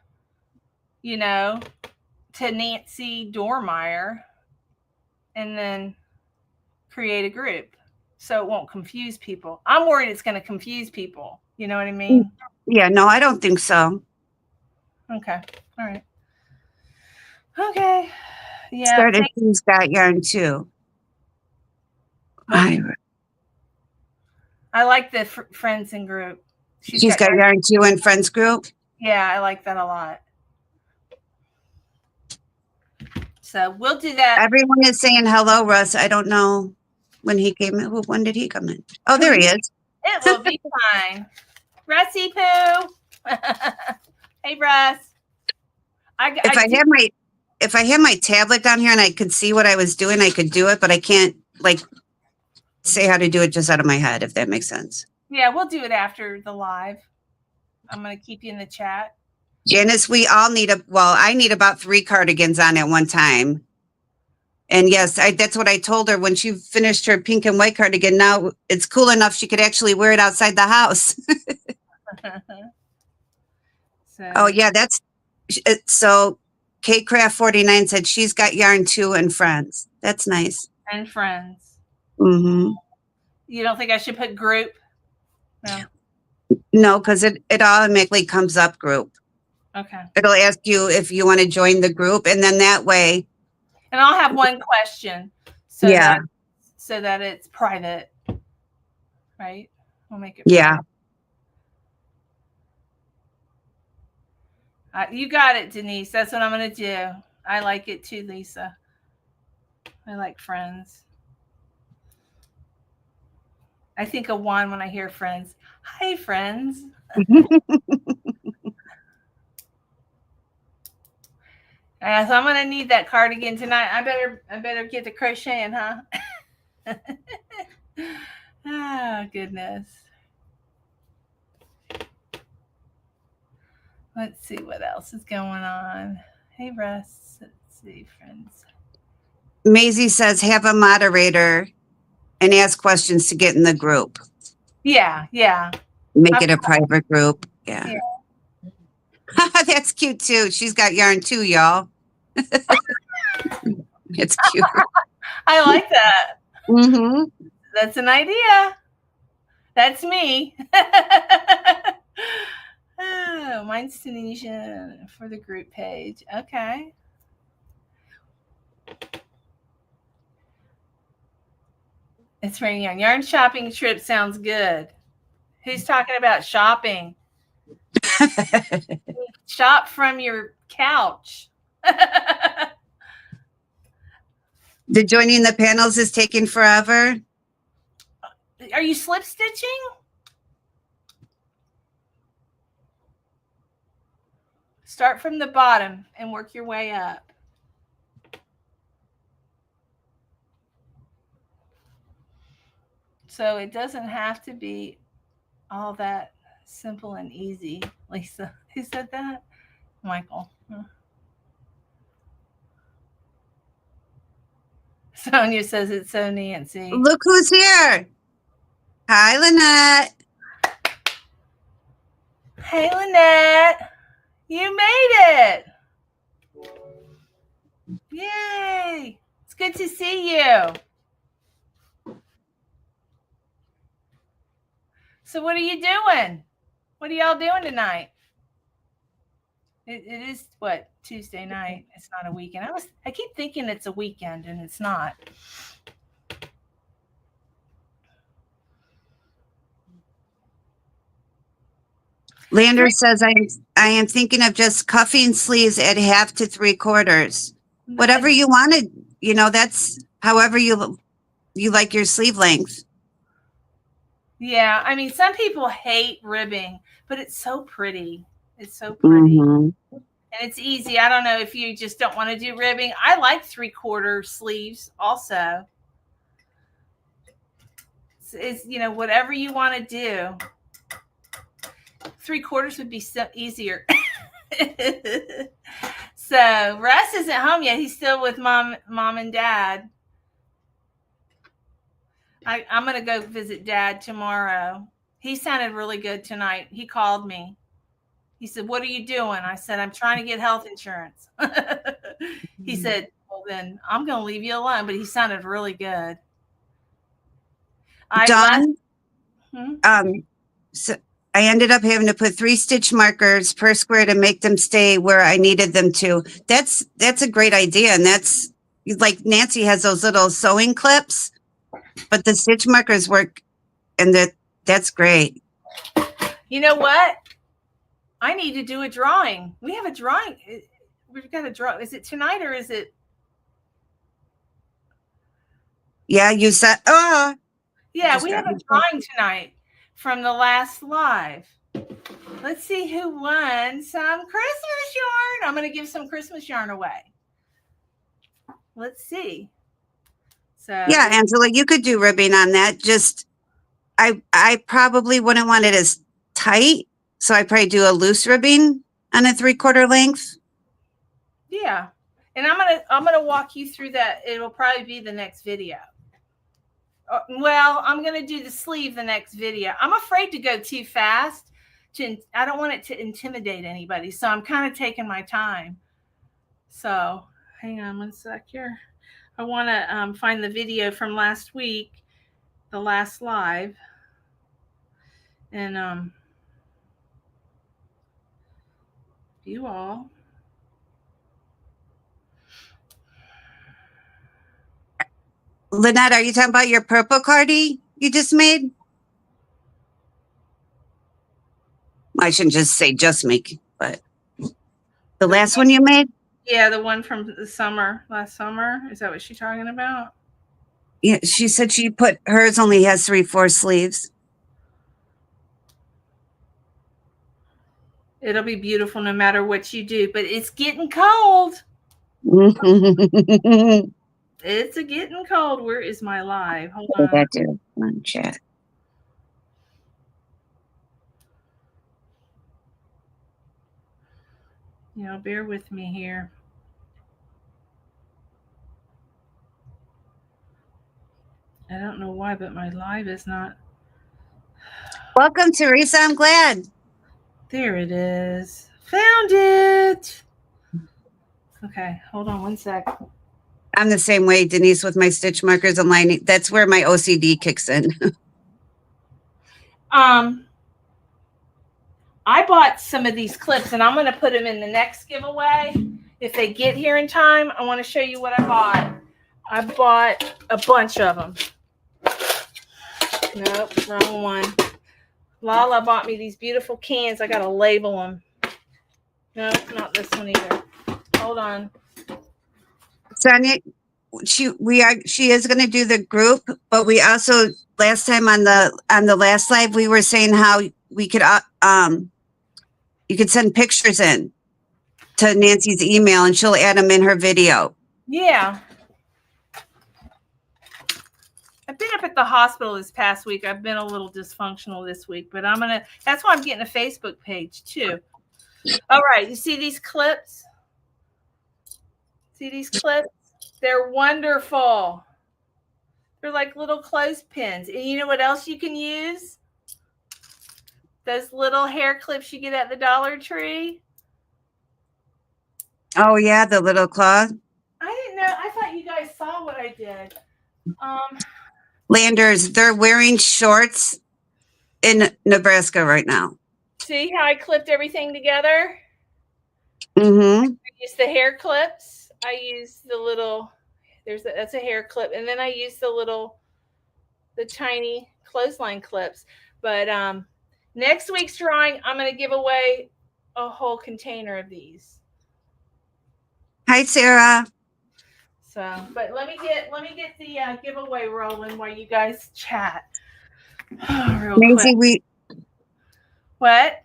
to Nancy Dormeyer and then create a group. so it won't confuse people. I'm worried it's going to confuse people. You know what I mean? Yeah, no, I don't think so. Okay. All right. Okay. Yeah. Started She's Got Yarn too. I like the friends and group. She's got yarn too in friends group. Yeah, I like that a lot. So we'll do that. Everyone is saying hello, Russ. I don't know when he came in. When did he come in? Oh, there he is. It will be fine. Russy Poo. Hey, Russ. If I had my tablet down here and I could see what I was doing, I could do it, but I can't say how to do it just out of my head, if that makes sense. Yeah, we'll do it after the live. I'm going to keep you in the chat. Janice, we all need I need about 3 cardigans on at one time. And yes, that's what I told her when she finished her pink and white cardigan. Now it's cool enough she could actually wear it outside the house. Oh yeah, so K-Craft 49 said she's got yarn too and friends. That's nice. And friends. Mm-hmm. You don't think I should put group? No. No, because it automatically comes up group. Okay. It'll ask you if you want to join the group, and then that way. And I'll have one question. So that it's private. Right? We'll make it private. You got it, Denise. That's what I'm going to do. I like it too, Lisa. I like friends. I think of Juan when I hear friends. Hi, friends. So I'm going to need that cardigan tonight. I better get to crocheting, huh? Oh, goodness. Let's see what else is going on. Hey, Russ. Let's see, friends. Maisie says, have a moderator and ask questions to get in the group. Yeah. Make it a private group. Yeah. That's cute, too. She's got yarn, too, y'all. It's cute. I like that. Mm-hmm. That's an idea. That's me. Oh, mine's Tunisian for the group page. Okay. It's raining on yarn shopping trip. Sounds good. Who's talking about shopping? Shop from your couch. The joining the panels is taking forever. Are you slip stitching? Start from the bottom and work your way up. So it doesn't have to be all that simple and easy. Lisa, who said that? Michael. Sonia says it's so Nancy. Look who's here. Hi, Lynette. Hey, Lynette. You made it. Yay. It's good to see you. So what are you doing? What are y'all doing tonight? It is what, Tuesday night. It's not a weekend. I keep thinking it's a weekend and it's not. Lander says, I am thinking of just cuffing sleeves at 1/2 to 3/4. Whatever you wanted, that's however you like your sleeve length. Yeah, I mean, some people hate ribbing, but it's so pretty. It's so pretty. Mm-hmm. And it's easy. I don't know if you just don't want to do ribbing. I like 3/4 sleeves also. It's whatever you want to do. 3/4 would be so easier. So Russ isn't home yet. He's still with mom and dad. I'm going to go visit Dad tomorrow. He sounded really good tonight. He called me. He said, what are you doing? I said, I'm trying to get health insurance. He said, well, then I'm going to leave you alone. But he sounded really good. done. So I ended up having to put 3 stitch markers per square to make them stay where I needed them to. That's a great idea. And that's like Nancy has those little sewing clips, but the stitch markers work, and that's great. You know what? I need to do a drawing. We have a drawing. We've got a draw. Is it tonight or is it? Yeah, you said, yeah, we have a drawing tonight from the last live. Let's see who won some Christmas yarn. I'm going to give some Christmas yarn away. Let's see. So yeah, Angela, you could do ribbing on that. Just, I probably wouldn't want it as tight. So I probably do a loose ribbing on a 3/4 length. Yeah. And I'm going to walk you through that. It will probably be the next video. Well, I'm going to do the sleeve the next video. I'm afraid to go too fast. I don't want it to intimidate anybody. So I'm kind of taking my time. So hang on one sec here. I want to find the video from last week, the last live. And you all. Lynette, are you talking about your purple cardie you just made? I shouldn't just say just make, but the last one you made? Yeah, the one from the summer, last summer. Is that what she's talking about? Yeah, she said she put hers only has 3/4 sleeves. It'll be beautiful no matter what you do, but it's getting cold. It's getting cold. Where is my live? Hold on. That too. On chat. You know, bear with me here. I don't know why, but my live is not. Welcome, Teresa. I'm glad. There it is. Found it. Okay, hold on one sec. I'm the same way, Denise, with my stitch markers and lining. That's where my OCD kicks in. I bought some of these clips, and I'm going to put them in the next giveaway. If they get here in time, I want to show you what I bought. I bought a bunch of them. Nope, wrong one. Lala bought me these beautiful cans. I got to label them. No, not this one either. Hold on. Sonia, she is going to do the group, but we also last time on the last live we were saying how we could you could send pictures in to Nancy's email and she'll add them in her video. Yeah. I've been up at the hospital this past week. I've been a little dysfunctional this week, but that's why I'm getting a Facebook page too. All right. You see these clips? See these clips? They're wonderful. They're like little clothespins. And you know what else you can use? Those little hair clips you get at the Dollar Tree. Oh yeah, the little cloth. I didn't know. I thought you guys saw what I did. Landers, they're wearing shorts in Nebraska right now. See how I clipped everything together? Mm-hmm. I use the hair clips. I use the little, that's a hair clip. And then I use the tiny clothesline clips. But next week's drawing, I'm going to give away a whole container of these. Hi, Sarah. So, but let me get the giveaway rolling while you guys chat. Real Maisie, quick. What?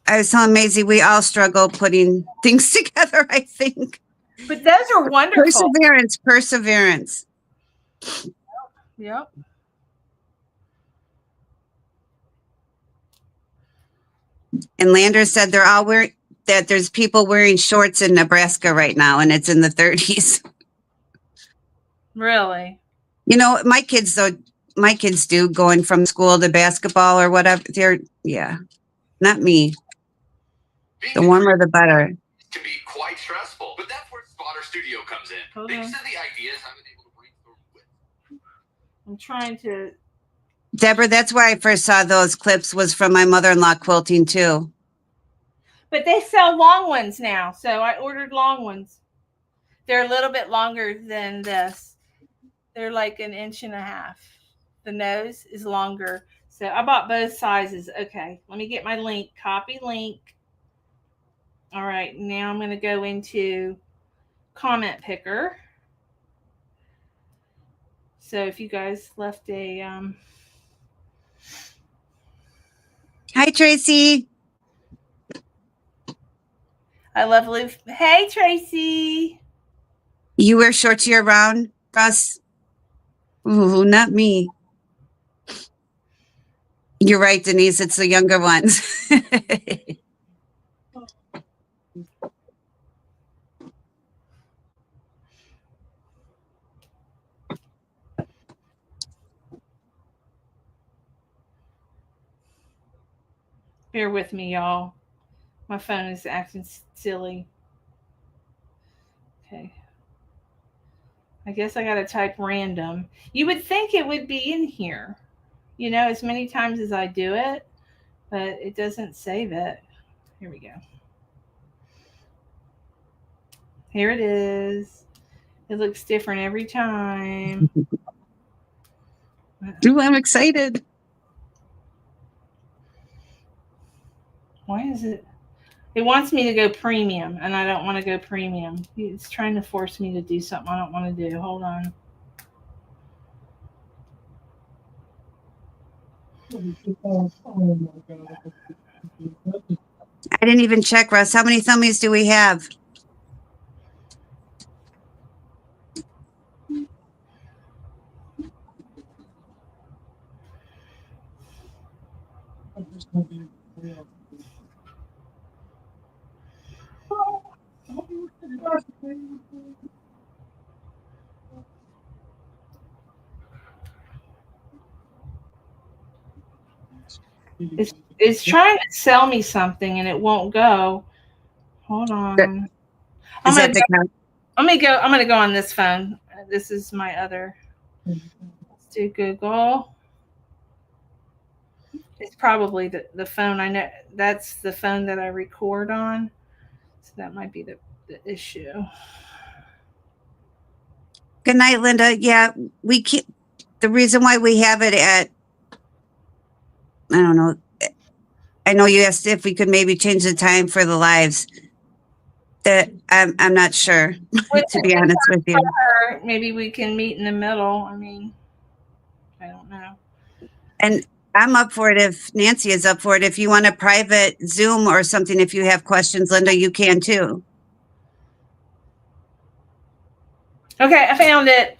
I was telling Maisie we all struggle putting things together, I think. But those are wonderful. Perseverance. Yep. And Lander said they're all wearing that there's people wearing shorts in Nebraska right now and it's in the 30s. Really? You know, my kids do going from school to basketball or whatever. Yeah, not me. The warmer, the better. Can be quite stressful, but that's where Spotter Studio comes in. These are the ideas I've been able to brainstorm with. I'm trying to Deborah, that's where I first saw those clips was from my mother-in-law quilting too. But they sell long ones now, so I ordered long ones. They're a little bit longer than this. They're like 1.5 inches. The nose is longer. So I bought both sizes. Okay, let me get my link. Copy link. All right, now I'm going to go into comment picker. So if you guys left a Hi, Tracy. I love Luke. Hey, Tracy. You wear shorts year round, Russ? Ooh, not me. You're right, Denise. It's the younger ones. Bear with me, y'all. My phone is acting silly. Okay. I guess I got to type random. You would think it would be in here, you know, as many times as I do it, but it doesn't save it. Here we go. Here it is. It looks different every time. Ooh, I'm excited. Why is it? It wants me to go premium, and I don't want to go premium. It's trying to force me to do something I don't want to do. Hold on. I didn't even check, Russ. How many thummies do we have? It's trying to sell me something, and it won't go. Hold on. I'm gonna go on this phone. This is my other. Let's do Google. It's probably the phone. I know that's the phone that I record on, so that might be the issue. Good night, Linda. Yeah, we keep the reason why we have it at, I don't know. I know you asked if we could maybe change the time for the lives. That I'm not sure, to be honest with you. Maybe we can meet in the middle. I mean, I don't know. And I'm up for it if Nancy is up for it. If you want a private Zoom or something, if you have questions, Linda, you can too. Okay, I found it.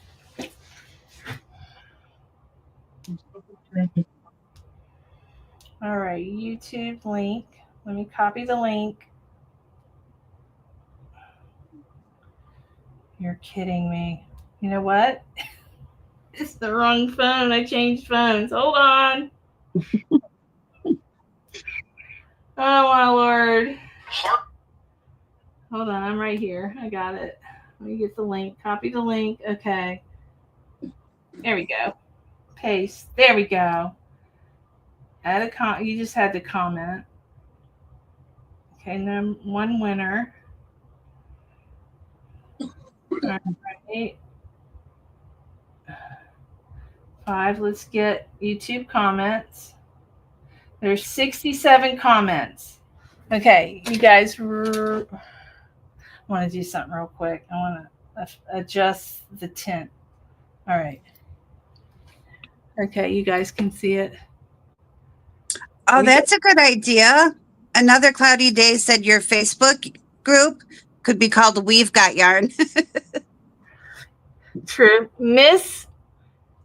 All right, YouTube link. Let me copy the link. You're kidding me. You know what? It's the wrong phone. I changed phones. Hold on. Oh, my Lord. Hold on. I'm right here. I got it. Let me get the link. Copy the link. Okay. There we go. Paste. There we go. Add a comment. You just had to comment. Okay, one winner. All right. 5. Let's get YouTube comments. There's 67 comments. Okay, you guys, I want to do something real quick. I want to adjust the tint. All right. Okay, you guys can see it. Oh, that's a good idea. Another cloudy day said your Facebook group could be called We've Got Yarn. True. Miss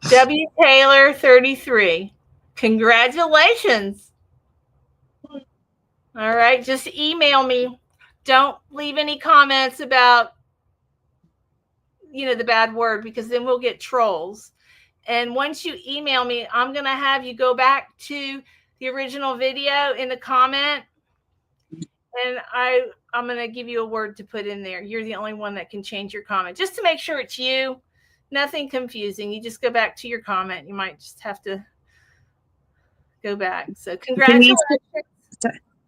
W. Taylor 33. Congratulations. All right, just email me. Don't leave any comments about, you know, the bad word, because then we'll get trolls. And once you email me, I'm going to have you go back to the original video in the comment, and I'm going to give you a word to put in there. You're the only one that can change your comment, just to make sure it's you. Nothing confusing. You just go back to your comment. You might just have to go back. So congratulations.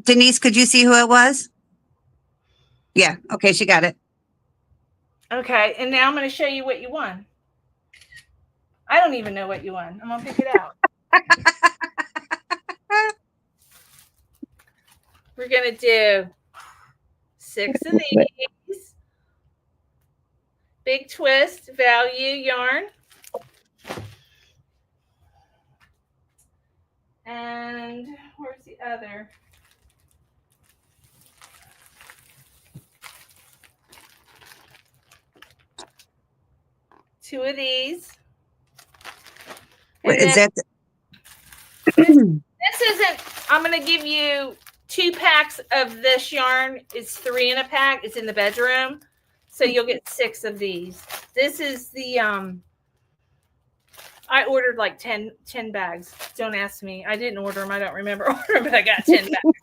Denise, could you see who it was? Yeah. Okay. She got it. Okay. And now I'm going to show you what you won. I don't even know what you won. I'm going to pick it out. We're going to do 6 of these. Big twist value yarn. And where's the other? Two of these. What is that? This isn't, I'm going to give you 2 packs of this yarn. It's 3 in a pack. It's in the bedroom. So you'll get 6 of these. This is the, I ordered like 10 bags. Don't ask me. I didn't order them. I don't remember ordering, but I got 10 bags.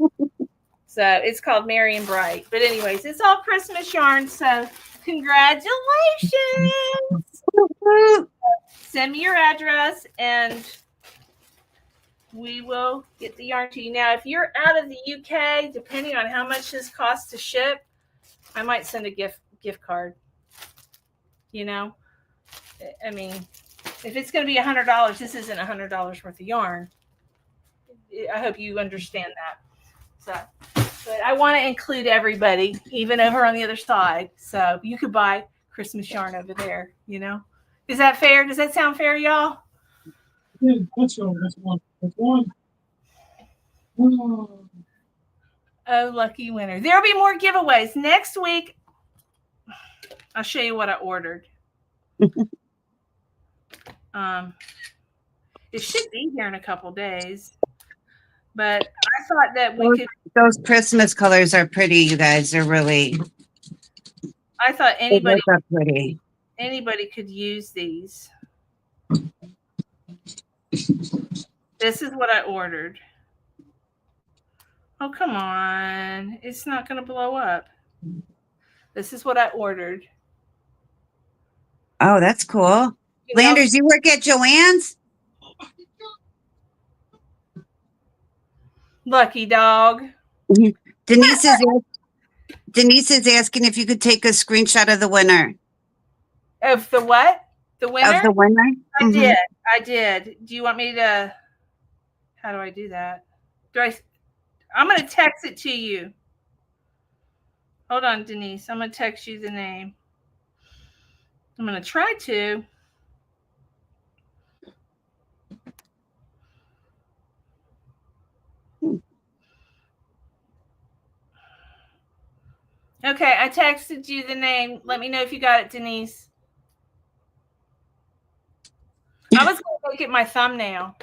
So it's called Merry and Bright. But anyways, it's all Christmas yarn. So congratulations. Send me your address and we will get the yarn to you. Now, if you're out of the UK, depending on how much this costs to ship, I might send a gift card. You know, I mean, if it's going to be $100, this isn't $100 worth of yarn. I hope you understand that. So, but I want to include everybody, even over on the other side. So you could buy Christmas yarn over there, you know. Is that fair? Does that sound fair, y'all? Yeah, that's one. That's one. Oh, lucky winner. There'll be more giveaways. Next week, I'll show you what I ordered. It should be here in a couple days. But I thought that we could. Those Christmas colors are pretty, you guys. They're really. I thought anybody could use these. This is what I ordered. Oh, come on. It's not going to blow up. This is what I ordered. Oh, that's cool. Landers, you work at Joann's? Lucky dog. Denise is asking if you could take a screenshot of the winner. Of the what? The winner? Of the winner? I did. Do you want me to? How do I do that? I'm going to text it to you. Hold on, Denise. I'm going to text you the name. I'm going to try to. Okay, I texted you the name. Let me know if you got it, Denise. I was going to make it my thumbnail.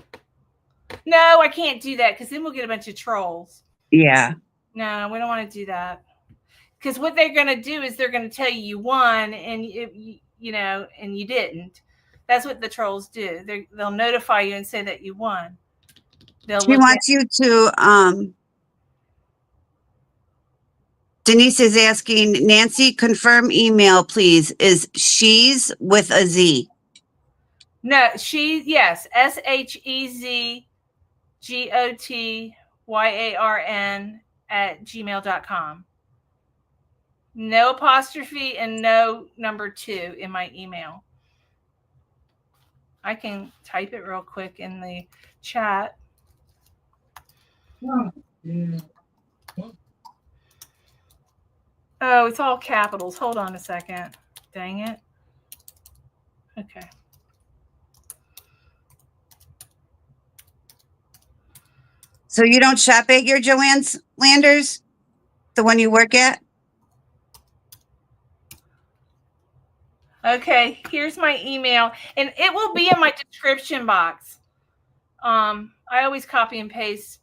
No, I can't do that because then we'll get a bunch of trolls. Yeah. No, we don't want to do that. Because what they're going to do is they're going to tell you won and, and you didn't. That's what the trolls do. They'll notify you and say that you won. She wants you to, Denise is asking, Nancy, confirm email, please. Is she's with a Z? No, yes. SHEZGOTYARN@gmail.com. No apostrophe and no number 2 in my email. I can type it real quick in the chat. Yeah. Oh, it's all capitals. Hold on a second. Dang it. Okay. So you don't shop at your Joann's, Landers? The one you work at? Okay, here's my email. And it will be in my description box. I always copy and paste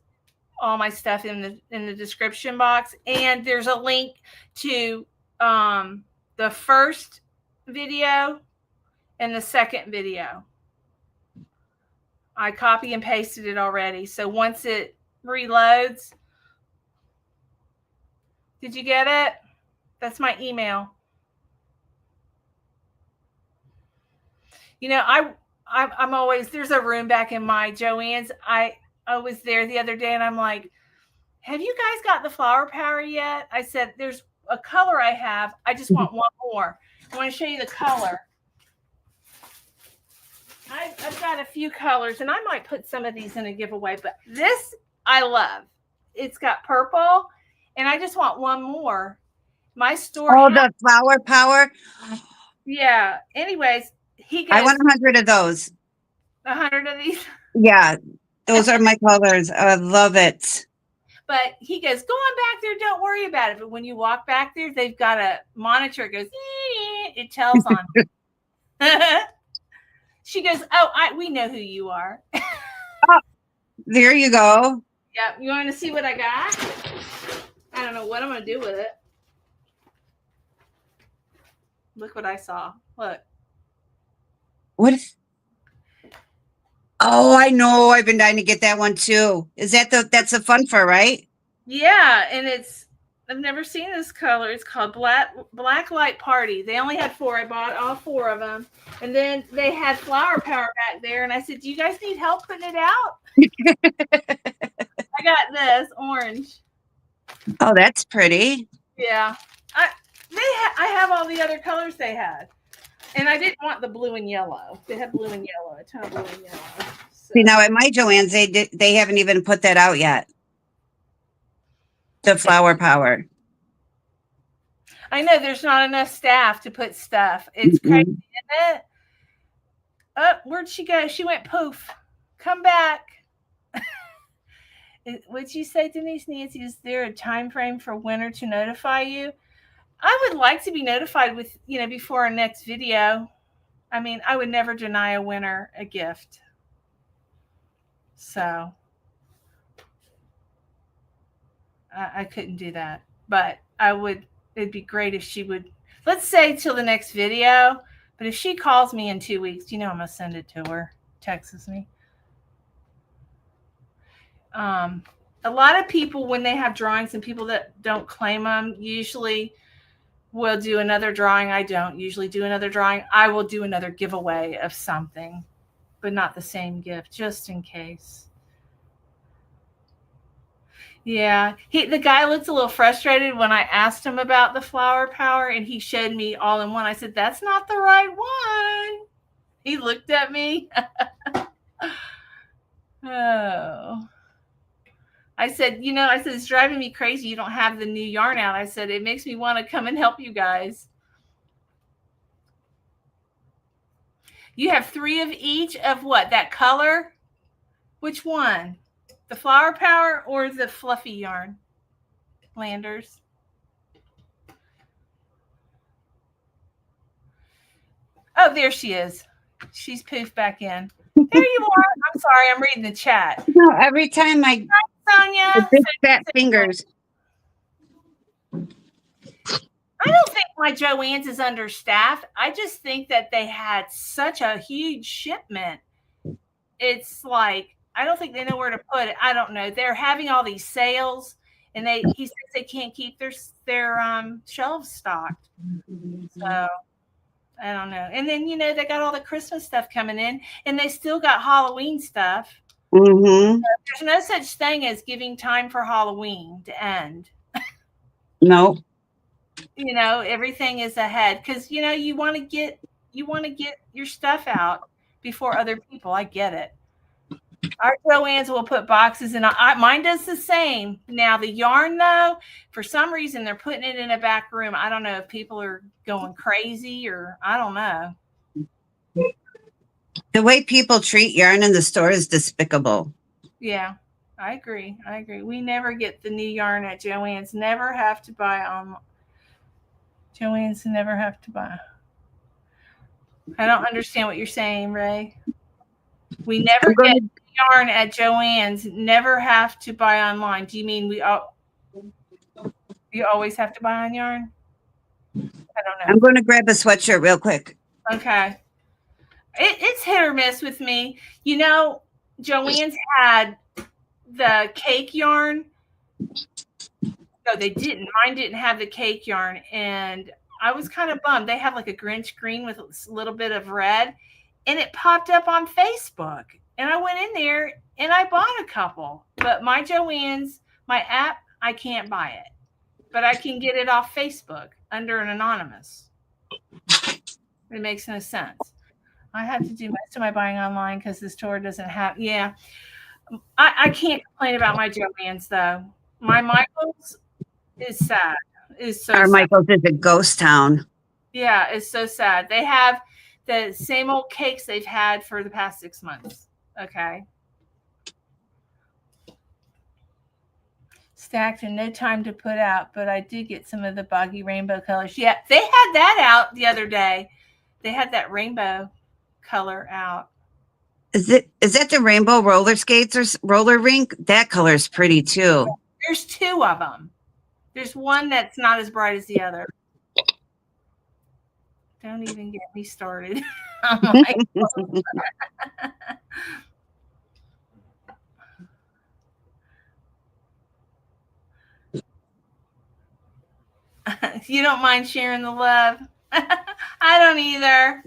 all my stuff in the description box. And there's a link to the first video and the second video. I copy and pasted it already. So once it reloads, did you get it? That's my email. You know, I'm always, there's a room back in my Joann's. I was there the other day and I'm like, have you guys got the flower power yet? I said, there's a color I have. I just want one more. I want to show you the color. I've got a few colors, and I might put some of these in a giveaway, but this I love. It's got purple, and I just want one more. My store. Oh, the flower power. Yeah. Anyways, he goes. I want 100 of those. 100 of these. Yeah, those are my colors. I love it. But he goes, go on back there. Don't worry about it. But when you walk back there, they've got a monitor. It goes, it tells on. She goes, oh, we know who you are. Oh, there you go. Yeah. You want to see what I got? I don't know what I'm going to do with it. Look what I saw. Look. What? Oh, I know. I've been dying to get that one too. Is that that's the fun for, right? Yeah, and I've never seen this color. It's called Black Light Party. They only had 4. I bought all 4 of them. And then they had flower power back there. And I said, do you guys need help putting it out? I got this orange. Oh, that's pretty. Yeah. I have all the other colors they had. And I didn't want the blue and yellow. They had blue and yellow, a ton of blue and yellow. So. See, now at my Joann's, they haven't even put that out yet. The flower power. I know there's not enough staff to put stuff. It's crazy, isn't it? Oh, where'd she go? She went poof. Come back. What'd you say, Denise? Nancy, is there a time frame for winter to notify you? I would like to be notified with, before our next video. I mean, I would never deny a winner a gift. So I couldn't do that, but it'd be great if she would, let's say till the next video, but if she calls me in 2 weeks, I'm going to send it to her, texts me. A lot of people, when they have drawings and people that don't claim them, usually will do another drawing. I don't usually do another drawing. I will do another giveaway of something, but not the same gift, just in case. Yeah, the guy looked a little frustrated when I asked him about the flower power, and he showed me all in one. I said, that's not the right one. He looked at me. Oh. I said, it's driving me crazy. You don't have the new yarn out. I said, it makes me want to come and help you guys. You have 3 of each of what? That color? Which one? The flower power or the fluffy yarn? Landers. Oh, there she is. She's poofed back in. There you are. I'm sorry. I'm reading the chat. No, every time Hi, Sonia. big fat fingers. I don't think my Joann's is understaffed. I just think that they had such a huge shipment. It's like, I don't think they know where to put it. I don't know. They're having all these sales, and he says they can't keep their shelves stocked. So I don't know. And then they got all the Christmas stuff coming in, and they still got Halloween stuff. Mm-hmm. So there's no such thing as giving time for Halloween to end. No. Everything is ahead because you want to get your stuff out before other people. I get it. Our Joann's will put boxes in. Mine does the same. Now the yarn, though, for some reason they're putting it in a back room. I don't know if people are going crazy or I don't know. The way people treat yarn in the store is despicable. Yeah, I agree. We never get the new yarn at Joann's. Never have to buy on. Joann's never have to buy. I don't understand what you're saying, Ray. We never get yarn at Joann's. Never have to buy online. Do you mean you always have to buy on yarn? I don't know. I'm going to grab a sweatshirt real quick. Okay. It's hit or miss with me. Joann's had the cake yarn. No, they didn't. Mine didn't have the cake yarn, and I was kind of bummed. They have like a Grinch green with a little bit of red, and it popped up on Facebook. And I went in there, and I bought a couple. But my Joann's, my app, I can't buy it. But I can get it off Facebook under an anonymous. It makes no sense. I have to do most of my buying online because the store doesn't have. Yeah, I can't complain about my Joann's though. My Michael's is sad. Is so Our sad. Michael's is a ghost town. Yeah, it's so sad. They have the same old cakes they've had for the past 6 months. Okay. Stacked and no time to put out, but I did get some of the Boggy rainbow colors. Yeah, they had that out the other day. They had that rainbow color out. Is that the rainbow roller skates or roller rink? That color is pretty too. There's 2 of them. There's one that's not as bright as the other. Don't even get me started. I'm like, you don't mind sharing the love? I don't either.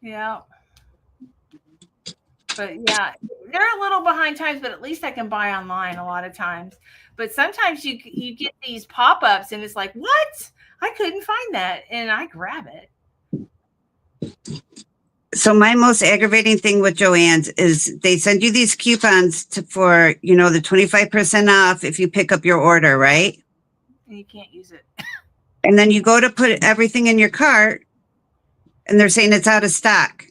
Yeah. But yeah, they're a little behind times, but at least I can buy online a lot of times. But sometimes you get these pop-ups and it's like, what? I couldn't find that. And I grab it. So my most aggravating thing with Joann's is they send you these coupons for, the 25% off if you pick up your order, right? And you can't use it. And then you go to put everything in your cart and they're saying it's out of stock.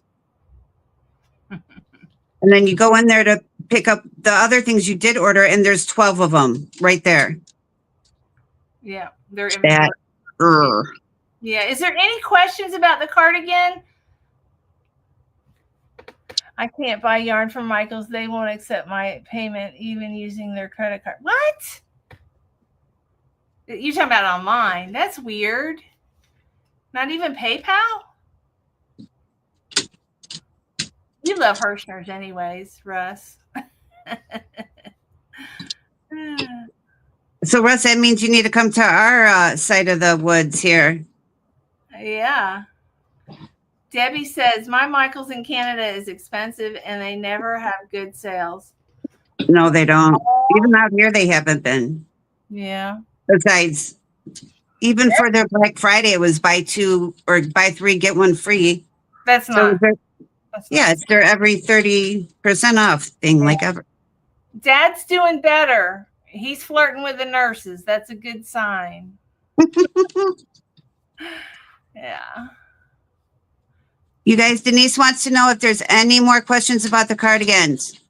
And then you go in there to pick up the other things you did order and there's 12 of them right there. Yeah. They're That, yeah. Is there any questions about the cardigan? I can't buy yarn from Michael's. They won't accept my payment even using their credit card. What? You're talking about online. That's weird. Not even PayPal? You love Hirschner's anyways, Russ. So Russ, that means you need to come to our side of the woods here. Yeah. Debbie says, my Michael's in Canada is expensive and they never have good sales. No, they don't. Even out here, they haven't been. Yeah. Besides, even for their Black Friday, it was buy 2 or buy 3, get 1 free. That's not. Yeah, it's their every 30% off thing, like ever. Dad's doing better. He's flirting with the nurses. That's a good sign. Yeah. You guys, Denise wants to know if there's any more questions about the cardigans.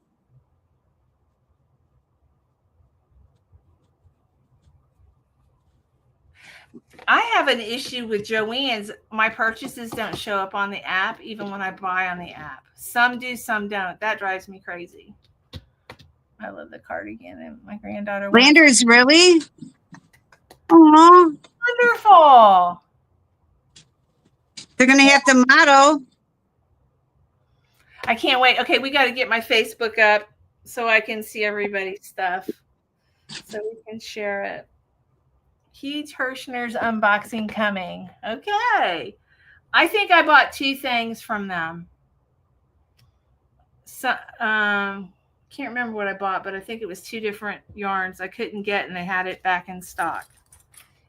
I have an issue with Joann's. My purchases don't show up on the app, even when I buy on the app. Some do, some don't. That drives me crazy. I love the cardigan, and my granddaughter. Landers, really? Oh, wonderful. They're going to have to motto. I can't wait. Okay, we got to get my Facebook up so I can see everybody's stuff, so we can share it. Keith Hirschner's unboxing coming. Okay. I think I bought 2 things from them. So, can't remember what I bought, but I think it was 2 different yarns I couldn't get, and they had it back in stock.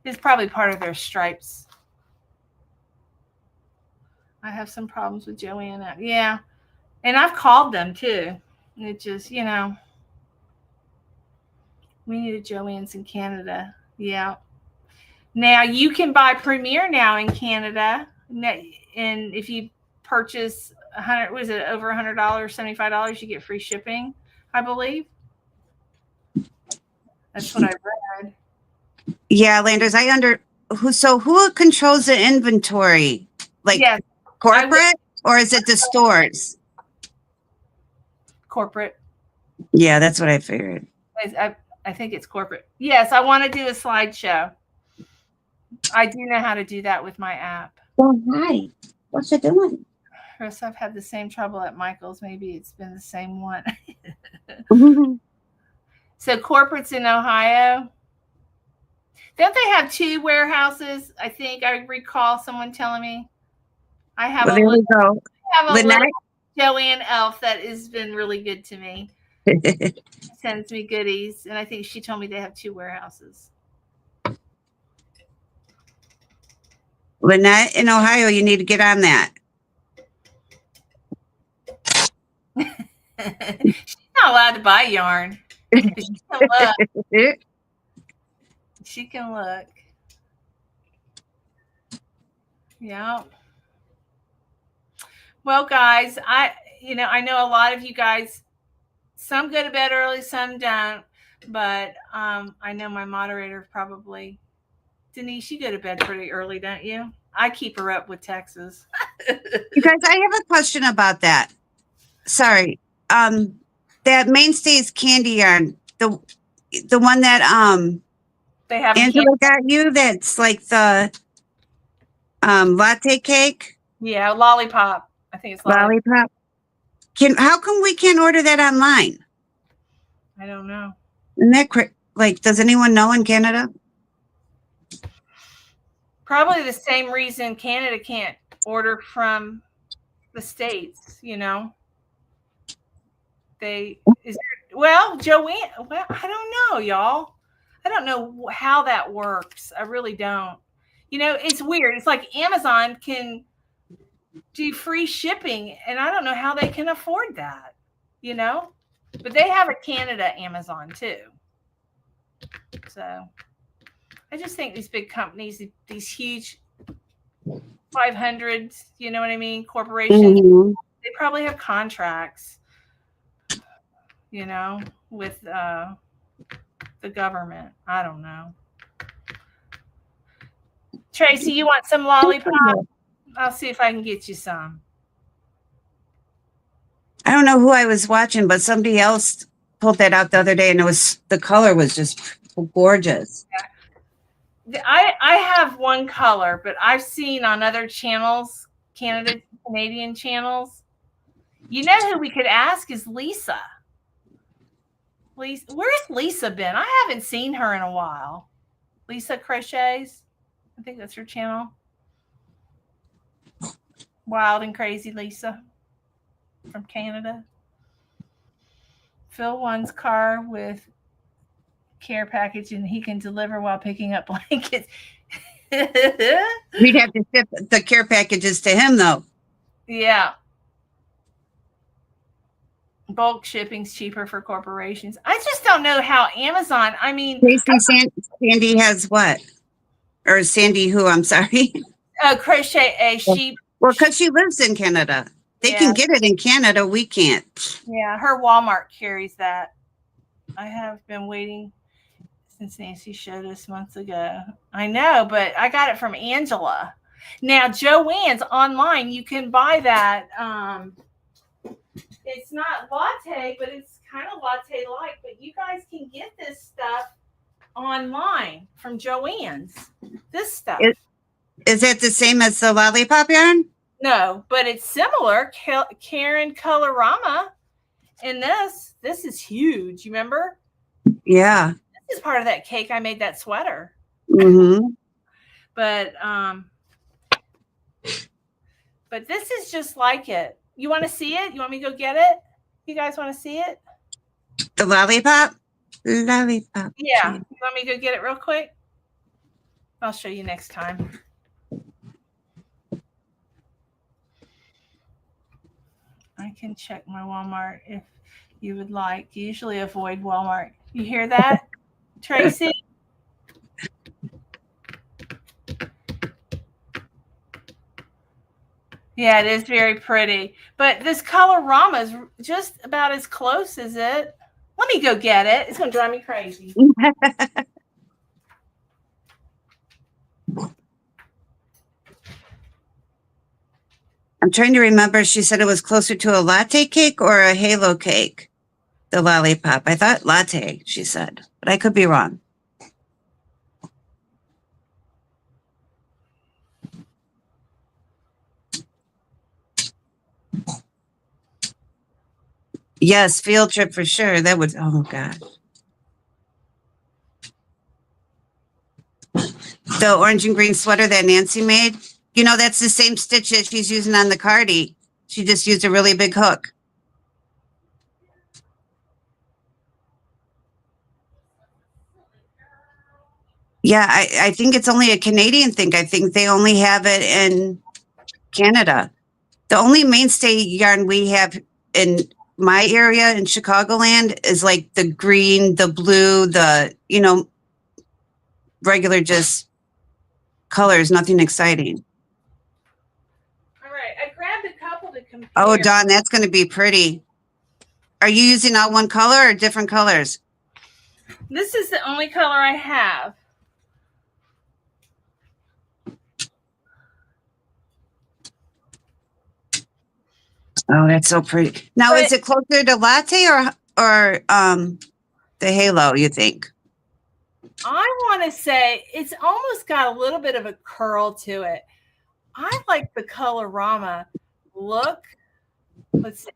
It's probably part of their stripes. I have some problems with Joann. Yeah. And I've called them too. It just, we need a Joann's in Canada. Yeah. Now you can buy Premier now in Canada. And if you purchase over $100, $75, you get free shipping, I believe. That's what I read. Yeah, Landers, who controls the inventory? Like corporate or is it the stores? Corporate. Yeah, that's what I figured. I think it's corporate. Yes, I want to do a slideshow. I do know how to do that with my app. Oh, hi. What's it doing? Chris, I've had the same trouble at Michael's. Maybe it's been the same one. So corporate's in Ohio. Don't they have 2 warehouses? I think I recall someone telling me. I have there we go. have a Lynette? little Joann elf that has been really good to me. She sends me goodies, and I think she told me they have 2 warehouses. Lynette in Ohio, you need to get on that. She's not allowed to buy yarn. But she can look. She can look. Yeah. Well, guys, I know a lot of you guys, some go to bed early, some don't, but I know my moderator probably, Denise, you go to bed pretty early, don't you? I keep her up with Texas. You guys, I have a question about that. Sorry. That Mainstays candy yarn, the one that They have Angela got you, that's like the latte cake. Yeah, lollipop. I think it's lollipop. How come we can't order that online? I don't know. Isn't that like, does anyone know in Canada? Probably the same reason Canada can't order from the States, Joann, well, I don't know, y'all. I don't know how that works. I really don't. It's weird. It's like Amazon can do free shipping, and I don't know how they can afford that, But they have a Canada Amazon too. So I just think these big companies, these huge 500s, you know what I mean, corporations, they probably have contracts, with the government. I don't know. Tracy, you want some lollipop? I'll see if I can get you some. I don't know who I was watching, but somebody else pulled that out the other day, and the color was just gorgeous. I have one color, but I've seen on other channels, Canadian channels. You know who we could ask is Lisa. Where's Lisa been? I haven't seen her in a while. Lisa Crochets. I think that's her channel. Wild and Crazy Lisa from Canada. Fill one's car with care package and he can deliver while picking up blankets. We'd have to ship the care packages to him, though. Yeah. Bulk shipping's cheaper for corporations. I just don't know how Amazon, Sandy has what? Or Sandy who, I'm sorry. Crochet a sheep. Well, because she lives in Canada. They can get it in Canada. We can't. Yeah, her Walmart carries that. I have been waiting since Nancy showed us months ago. I know, but I got it from Angela. Now, Joann's online. You can buy that. It's not latte, but it's kind of latte-like. But you guys can get this stuff online from Joann's. This stuff. Is it the same as the lollipop yarn? No, but it's similar. Karen Colorama. And this is huge. You remember? Yeah. This is part of that cake I made that sweater. Mm-hmm. But this is just like it. You want to see it? You want me to go get it? You guys want to see it? The lollipop? Lollipop. Yeah. You want me to go get it real quick? I'll show you next time. I can check my Walmart if you would like. Usually avoid Walmart. You hear that, Tracy? Yeah, it is very pretty. But this Colorama is just about as close as it. Let me go get it. It's going to drive me crazy. I'm trying to remember. She said it was closer to a latte cake or a halo cake, the lollipop. I thought latte, she said, but I could be wrong. Yes, field trip for sure. That would, oh God. The orange and green sweater that Nancy made, that's the same stitch that she's using on the Cardi. She just used a really big hook. Yeah, I think it's only a Canadian thing. I think they only have it in Canada. The only mainstay yarn we have in my area in Chicagoland is like the green, the blue, the, regular just colors, nothing exciting. All right, I grabbed a couple to compare. Oh, Dawn, that's going to be pretty. Are you using all one color or different colors? This is the only color I have. Oh, that's so pretty. Now, is it closer to latte or the halo, you think? I want to say it's almost got a little bit of a curl to it. I like the Colorama look. Let's see.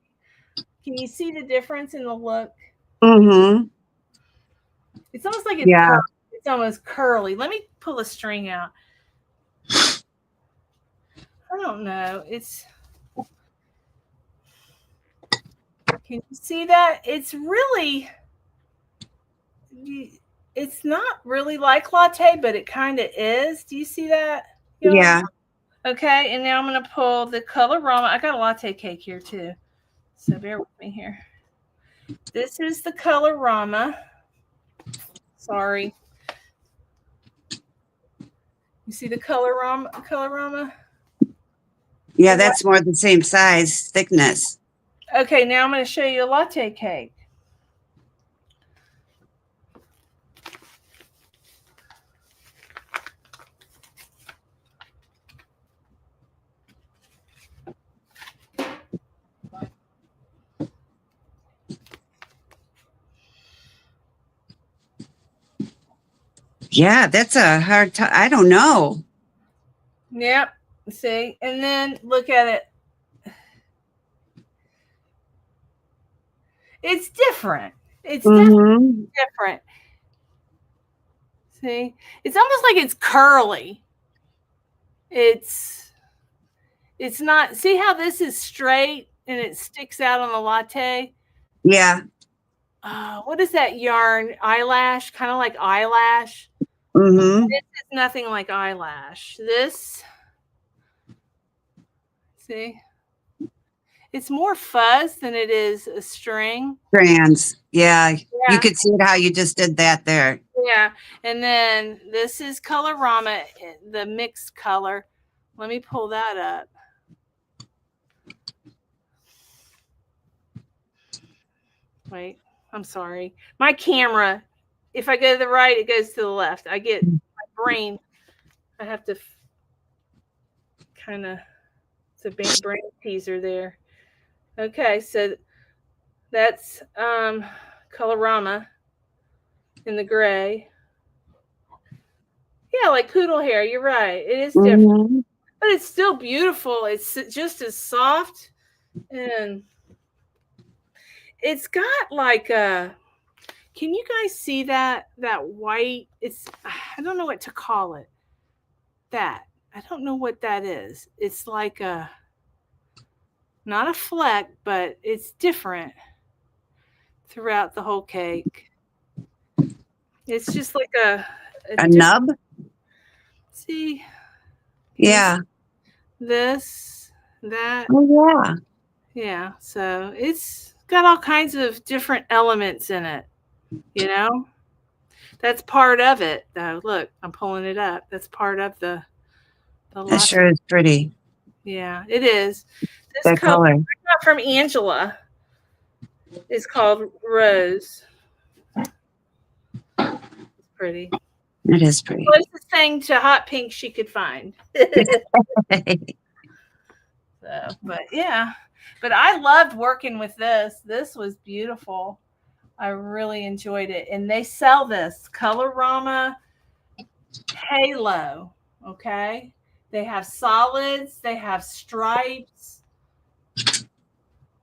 Can you see the difference in the look? Mm-hmm. It's almost like it's almost curly. Let me pull a string out. I don't know. Can you see that? It's not really like latte, but it kind of is. Do you see that? Yeah. Okay, and now I'm going to pull the Colorama. I got a latte cake here too, so bear with me here. This is the Colorama. Sorry. You see the Colorama? Yeah, that's more the same size, thickness. Okay, now I'm going to show you a latte cake. Yeah, that's a hard time. I don't know. Yep. See, and then look at it. It's different. It's definitely different. See, it's almost like it's curly. It's not. See how this is straight and it sticks out on the latte? Yeah. What is that yarn? Eyelash, kind of like eyelash. Mm-hmm. This is nothing like eyelash. This, see, it's more fuzz than it is a string. Strands. Yeah. You could see how you just did that there. Yeah. And then this is Colorama, the mixed color. Let me pull that up. Wait, I'm sorry. My camera, if I go to the right, it goes to the left. I get my brain. I have to kind of, it's a brain teaser there. Okay, so that's Colorama in the gray. Yeah, like poodle hair. You're right. It is different, but it's still beautiful. It's just as soft, and it's got like a. Can you guys see that white? It's, I don't know what to call it. I don't know what that is. It's like a, not a fleck, but it's different throughout the whole cake. It's just like a nub. See? Yeah. This, that. Oh, yeah. Yeah. So it's got all kinds of different elements in it, That's part of it, though. Look, I'm pulling it up. That's part of the That sure is pretty. Yeah, it is. That color. I got from Angela. It's called Rose. It's pretty. It is pretty. Closest thing to hot pink she could find. But yeah. But I loved working with this. This was beautiful. I really enjoyed it. And they sell this Colorama Halo. Okay. They have solids. They have stripes.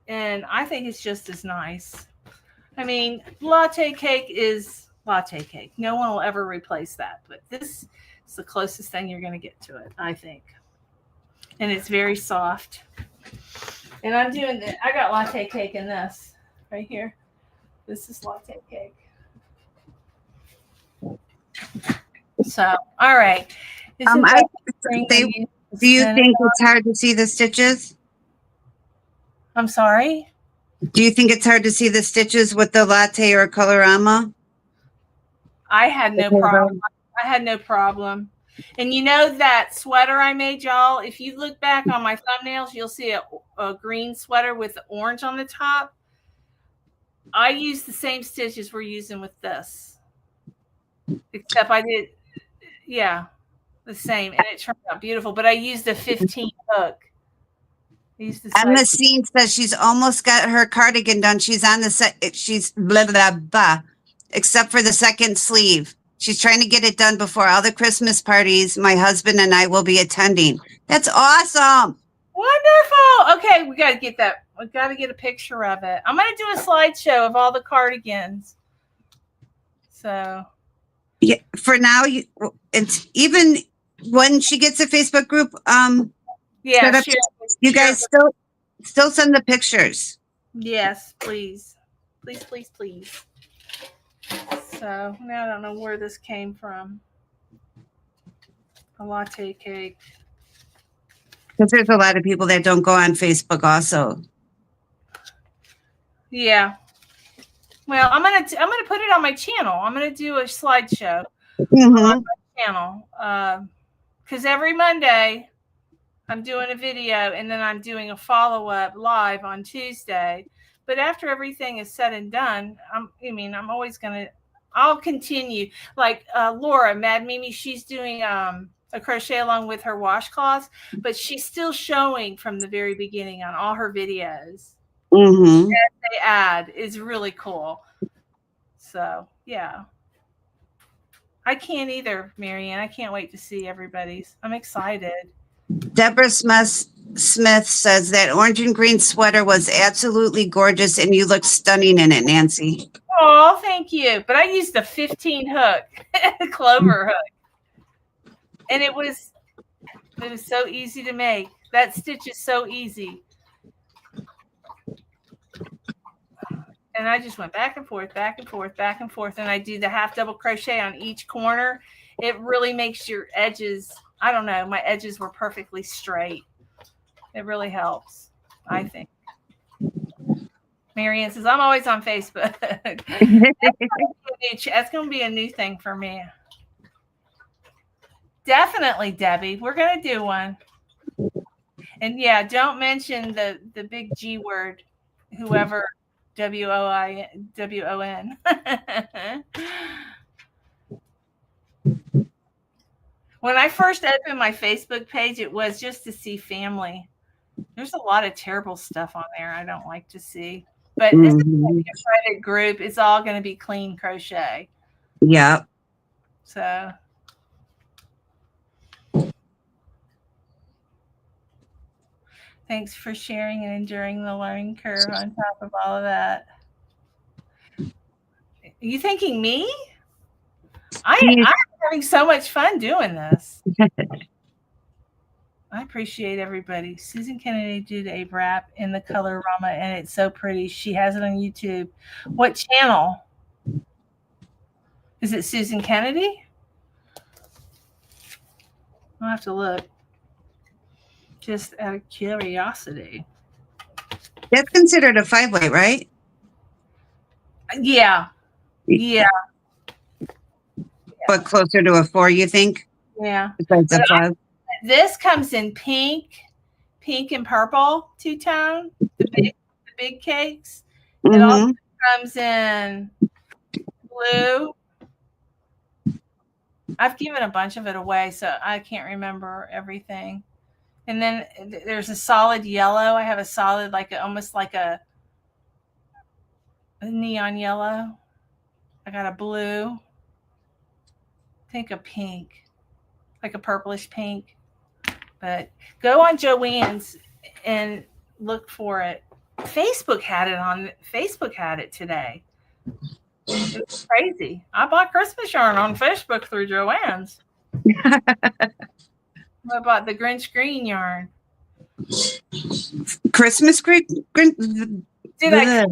And I think it's just as nice. I mean, latte cake is latte cake. No one will ever replace that. But this is the closest thing you're going to get to it, I think. And it's very soft. And I'm doing the, I got latte cake in this right here. This is latte cake. So, all right. Do you think it's hard to see the stitches? I'm sorry? Do you think it's hard to see the stitches with the latte or colorama? I had no problem. I had no problem. And you know that sweater I made, y'all? If you look back on my thumbnails, you'll see a green sweater with orange on the top. I used the same stitches we're using with this. Except I did, yeah, the same. And it turned out beautiful. But I used a 15 hook. Emma Scene says she's almost got her cardigan done. She's on the set. She's blah, blah, blah, except for the second sleeve. She's trying to get it done before all the Christmas parties my husband and I will be attending. That's awesome. Wonderful. Okay, we got to get that. We got to get a picture of it. I'm going to do a slideshow of all the cardigans. So, yeah, for now, it's even when she gets a Facebook group. Yeah, you guys still send the pictures. Yes, please. Please, please, please. So now I don't know where this came from. A latte cake. Because there's a lot of people that don't go on Facebook also. Yeah. Well, I'm gonna put it on my channel. I'm gonna do a slideshow on my channel. Because every Monday I'm doing a video and then I'm doing a follow-up live on Tuesday. But after everything is said and done, I'll continue. Like Laura, Mad Mimi, she's doing a crochet along with her washcloths, but she's still showing from the very beginning on all her videos. Mm-hmm. That they add is really cool. So, yeah. I can't either, Marianne. I can't wait to see everybody's. I'm excited. Deborah Smith says that orange and green sweater was absolutely gorgeous and you look stunning in it, Nancy. Oh, thank you. But I used a 15 hook, clover hook. And it was so easy to make. That stitch is so easy. And I just went back and forth, back and forth, back and forth. And I do the half double crochet on each corner. It really makes your edges, I don't know, my edges were perfectly straight. It really helps, I think. Marianne says, I'm always on Facebook. That's going to be a new thing for me. Definitely, Debbie. We're going to do one. And yeah, don't mention the big G word, whoever, W-O-N. When I first opened my Facebook page, it was just to see family. There's a lot of terrible stuff on there I don't like to see. But this is a private group. It's all going to be clean crochet. Yeah. So. Thanks for sharing and enduring the learning curve on top of all of that. Are you thanking me? I'm having so much fun doing this. I appreciate everybody. Susan Kennedy did a wrap in the Colorama, and it's so pretty. She has it on YouTube. What channel? Is it Susan Kennedy? I'll have to look. Just out of curiosity. That's considered a 5-way, right? Yeah. Yeah. But closer to a 4, you think? Yeah. Besides a 5. This comes in pink and purple two-tone, the big cakes. It also comes in blue. I've given a bunch of it away, so I can't remember everything. And then there's a solid yellow. I have a solid, almost like a neon yellow. I got a blue. I think a pink, like a purplish pink. But go on Joann's and look for it. Facebook had it today. It was crazy. I bought Christmas yarn on Facebook through Joann's. I bought the Grinch green yarn. Christmas Creek. Did I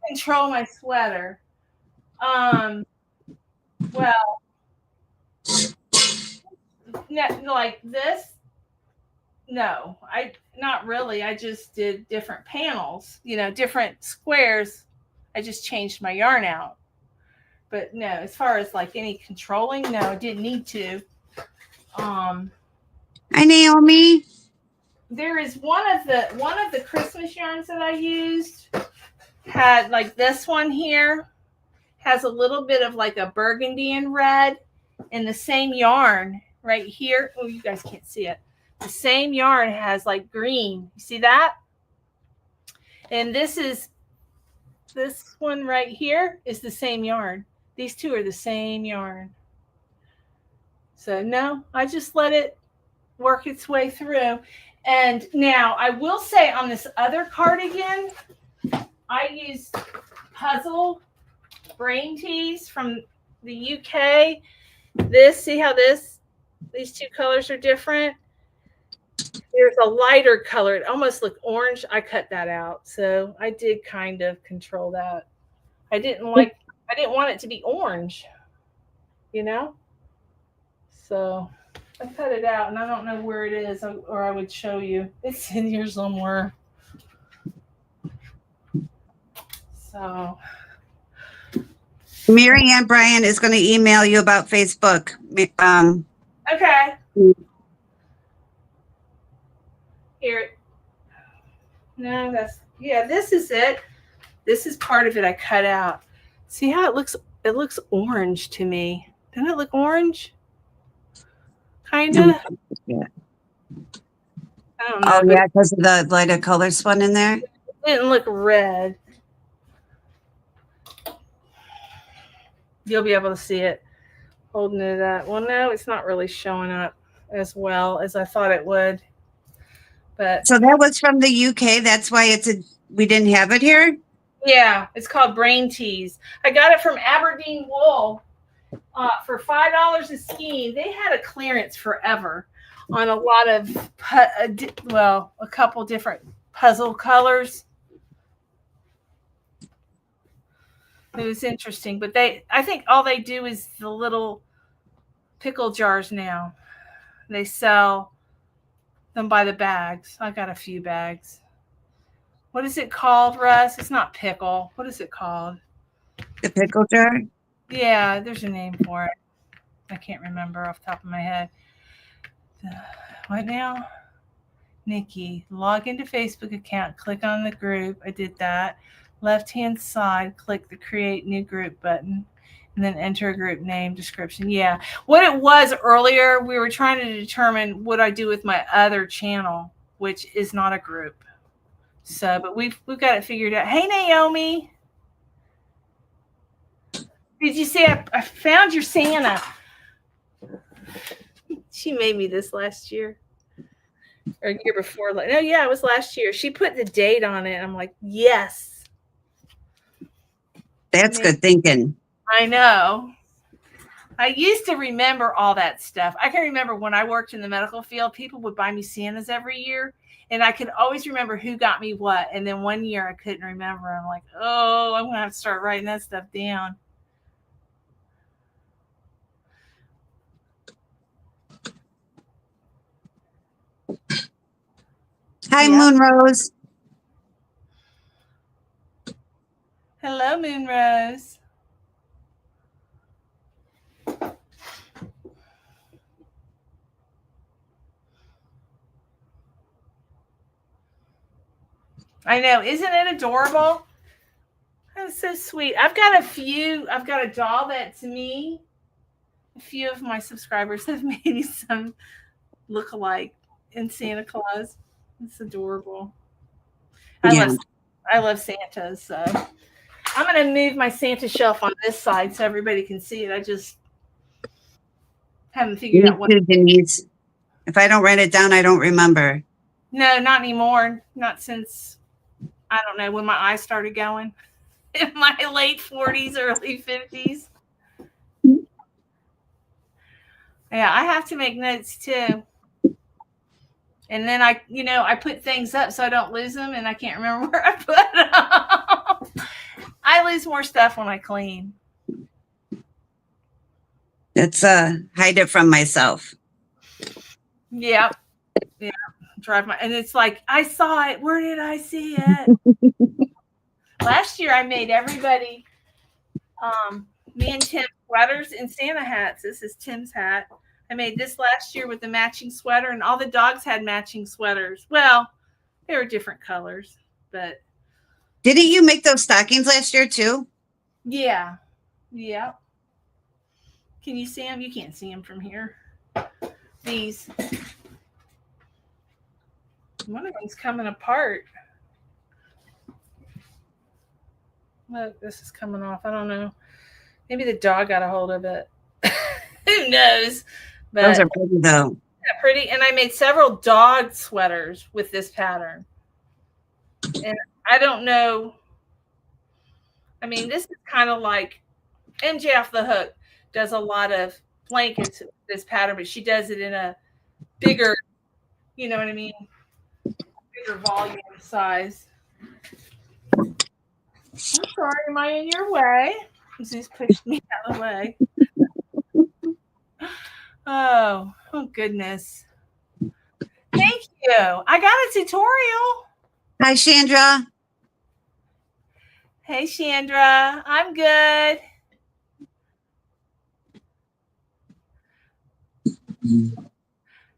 control my sweater? Well, like this. No, not really. I just did different panels, different squares. I just changed my yarn out. But no, as far as like any controlling, no, I didn't need to. Hi, Naomi. There is one of the Christmas yarns that I used had like this one here has a little bit of like a burgundy and red, and the same yarn right here. Oh, you guys can't see it. The same yarn has like green. You see that? And this one right here is the same yarn. These two are the same yarn. So no, I just let it work its way through. And now I will say on this other cardigan, I used puzzle brain tees from the UK. See how these two colors are different? There's a lighter color. It almost looked orange. I cut that out. So I did kind of control that. I didn't want it to be orange, So I cut it out, and I don't know where it is, or I would show you. It's in here somewhere. So Mary Ann Bryan is going to email you about Facebook. Okay. Here. No, this is it. This is part of it I cut out. See how it looks? It looks orange to me. Doesn't it look orange? Kind of. Yeah. I don't know. Oh, yeah, because of the lighter colors one in there. It didn't look red. You'll be able to see it holding it up. Well, no, it's not really showing up as well as I thought it would. But so that was from the UK. That's why we didn't have it here. Yeah, it's called Brain Tees. I got it from Aberdeen Wool for $5 a skein. They had a clearance forever on a lot of a couple different puzzle colors. It was interesting, but I think all they do is the little pickle jars now. They sell them by the bags. I got a few bags. What is it called, Russ? It's not pickle. What is it called? The pickle jar? Yeah, there's a name for it. I can't remember off the top of my head. What now? Nikki, log into Facebook account, click on the group. I did that. Left-hand side, click the create new group button, and then enter a group name, description. Yeah. What it was earlier, we were trying to determine what I do with my other channel, which is not a group. So, but we've got it figured out. Hey, Naomi. Did you see I found your Santa? She made me this last year. Or year before. No, yeah, it was last year. She put the date on it. I'm like, yes. That's good thinking. I know. I used to remember all that stuff. I can remember when I worked in the medical field, people would buy me Santas every year. And I could always remember who got me what. And then one year I couldn't remember. I'm like, oh, I'm going to have to start writing that stuff down. Hi, yeah. Moonrose. Hello, Moonrose. I know. Isn't it adorable? That's so sweet. I've got a doll that's me. A few of my subscribers have made some look-alike in Santa Claus. It's adorable. I love Santas. So I'm going to move my Santa shelf on this side so everybody can see it. I just haven't figured out what. Denise. If I don't write it down, I don't remember. No, not anymore. Not since, I don't know, when my eyes started going. In my late 40s, early 50s. Yeah, I have to make notes too. And then I put things up so I don't lose them, and I can't remember where I put them. I lose more stuff when I clean. It's hide it from myself. Yeah. Drive and it's like, I saw it. Where did I see it? Last year I made everybody me and Tim sweaters and Santa hats. This is Tim's hat. I made this last year with the matching sweater, and all the dogs had matching sweaters. Well, they were different colors, but didn't you make those stockings last year too? Yeah. Can you see them? You can't see them from here. These. One of them's coming apart. Look, this is coming off. I don't know. Maybe the dog got a hold of it. Who knows? But those are pretty though. Yeah, pretty. And I made several dog sweaters with this pattern. And I don't know. I mean, this is kind of like MJ Off the Hook does a lot of blankets with this pattern, but she does it in a bigger, you know what I mean? Bigger volume size. I'm sorry, am I in your way? Zeus pushed me out of the way. Oh goodness. Thank you. I got a tutorial. Hi, Chandra. Hey, Chandra. I'm good.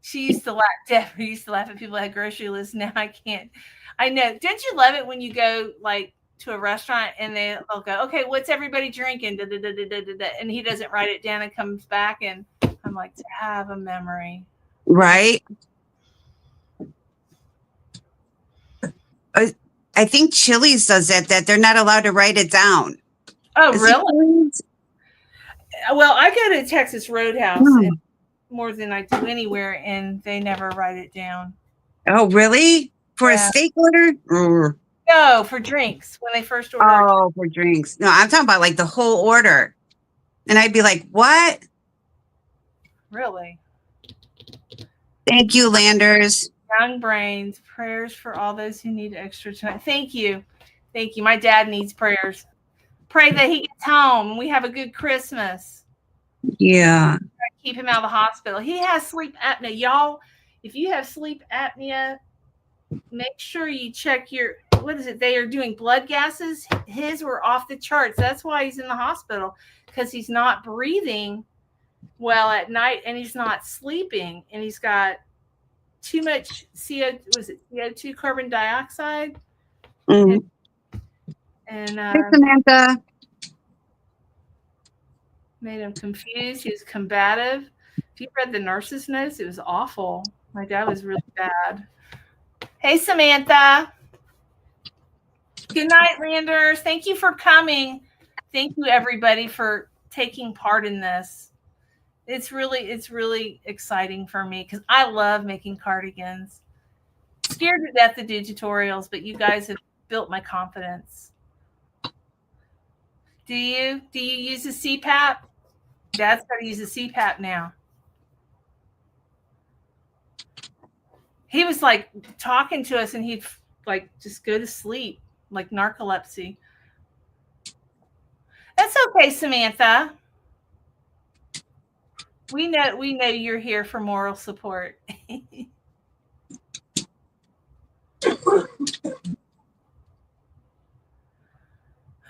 She used to laugh. Deborah used to laugh at people that had grocery lists. Now I can't. I know. Don't you love it when you go like to a restaurant and they'll go, okay, what's everybody drinking? Da, da, da, da, da, da, and he doesn't write it down and comes back, and I'm like, to have a memory. Right. I think Chili's does that they're not allowed to write it down. Oh, really? Well, I go to Texas Roadhouse and more than I do anywhere, and they never write it down. Oh, really? For a steak order? No, for drinks when they first order. Oh, for drinks. No, I'm talking about like the whole order. And I'd be like, what? Really? Thank you, Landers. Young brains, prayers for all those who need extra tonight. Thank you. Thank you. My dad needs prayers. Pray that he gets home and we have a good Christmas. Yeah. Keep him out of the hospital. He has sleep apnea. Y'all, if you have sleep apnea, make sure you check your, what is it? They are doing blood gases. His were off the charts. That's why he's in the hospital, because he's not breathing well at night and he's not sleeping, and he's got too much CO2, carbon dioxide. Mm. And Samantha. Made him confused. He was combative. If you read the nurse's notes, it was awful. My dad was really bad. Hey, Samantha. Good night, Landers. Thank you for coming. Thank you, everybody, for taking part in this. It's really exciting for me because I love making cardigans. Scared to death to do tutorials, but you guys have built my confidence. Do you use a CPAP? Dad's got to use a CPAP now. He was like talking to us and he'd like just go to sleep, like narcolepsy. That's okay, Samantha. We know you're here for moral support.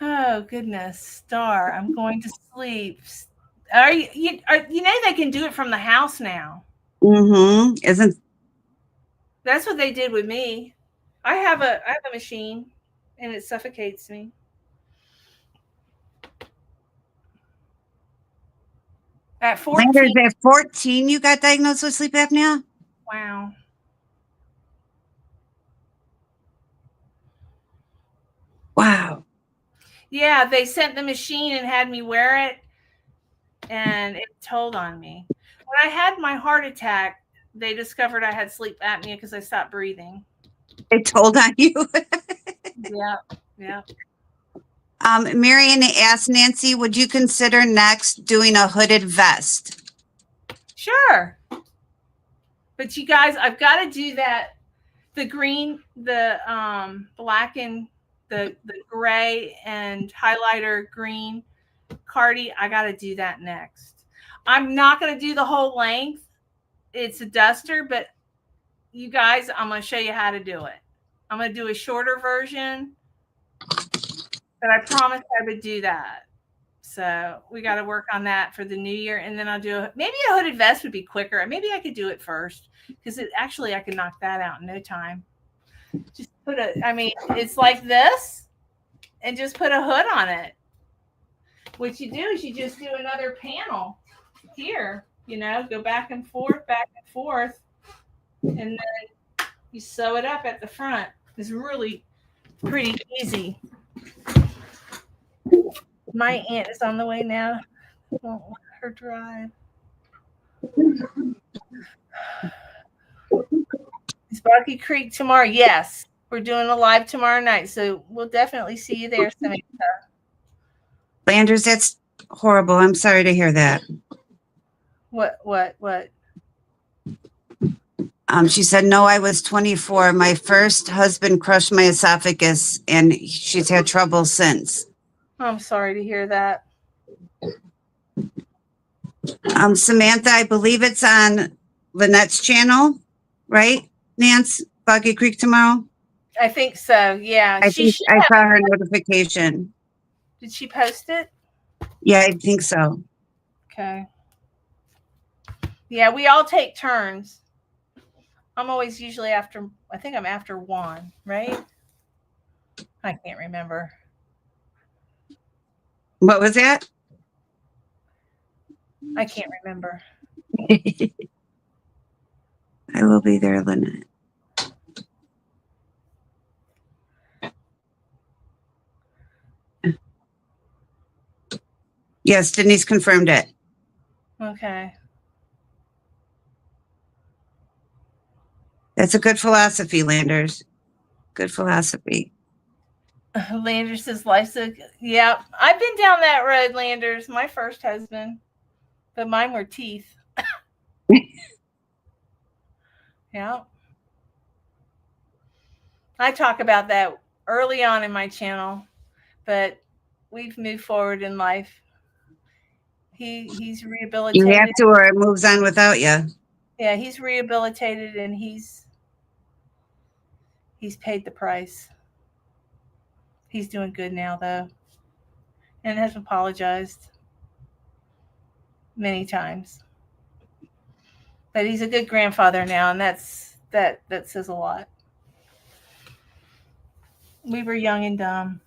Oh goodness, Star, I'm going to sleep. Are you know they can do it from the house now? Mm-hmm. Isn't that's what they did with me? I have a machine, and it suffocates me. At 14, at 14, you got diagnosed with sleep apnea? Wow. Wow. Yeah, they sent the machine and had me wear it, and it told on me. When I had my heart attack, they discovered I had sleep apnea because I stopped breathing. It told on you? Yeah. Marion asked Nancy, would you consider next doing a hooded vest? Sure. But you guys, I've got to do that. The green, the black and the gray and highlighter green Cardi, I got to do that next. I'm not going to do the whole length. It's a duster, but you guys, I'm going to show you how to do it. I'm going to do a shorter version, but I promised I would do that. So we got to work on that for the new year. And then I'll do maybe a hooded vest would be quicker. Maybe I could do it first because I could knock that out in no time. Just it's like this and just put a hood on it. What you do is you just do another panel here, go back and forth, and then you sew it up at the front. It's really pretty easy. My aunt is on the way now. I won't let her drive. Is Boggy Creek tomorrow? Yes. We're doing a live tomorrow night, so we'll definitely see you there, Samantha. Landers, that's horrible. I'm sorry to hear that. What? She said, no, I was 24. My first husband crushed my esophagus, and she's had trouble since. I'm sorry to hear that. Samantha, I believe it's on Lynette's channel, right, Nance? Boggy Creek tomorrow? I think so, yeah. I saw her notification. Did she post it? Yeah, I think so. Okay. Yeah, we all take turns. I'm always usually after, I think I'm after Juan, right? I can't remember. What was that? I can't remember. I will be there, Lynette. Yes, Denise confirmed it. Okay. That's a good philosophy, Landers. Good philosophy. Landers says life's a... Yeah, I've been down that road, Landers. My first husband. But mine were teeth. Yeah. I talk about that early on in my channel, but we've moved forward in life. He's rehabilitated. You have to, or it moves on without you. Yeah, he's rehabilitated and he's paid the price. He's doing good now, though, and has apologized many times. But he's a good grandfather now, and that says a lot. We were young and dumb.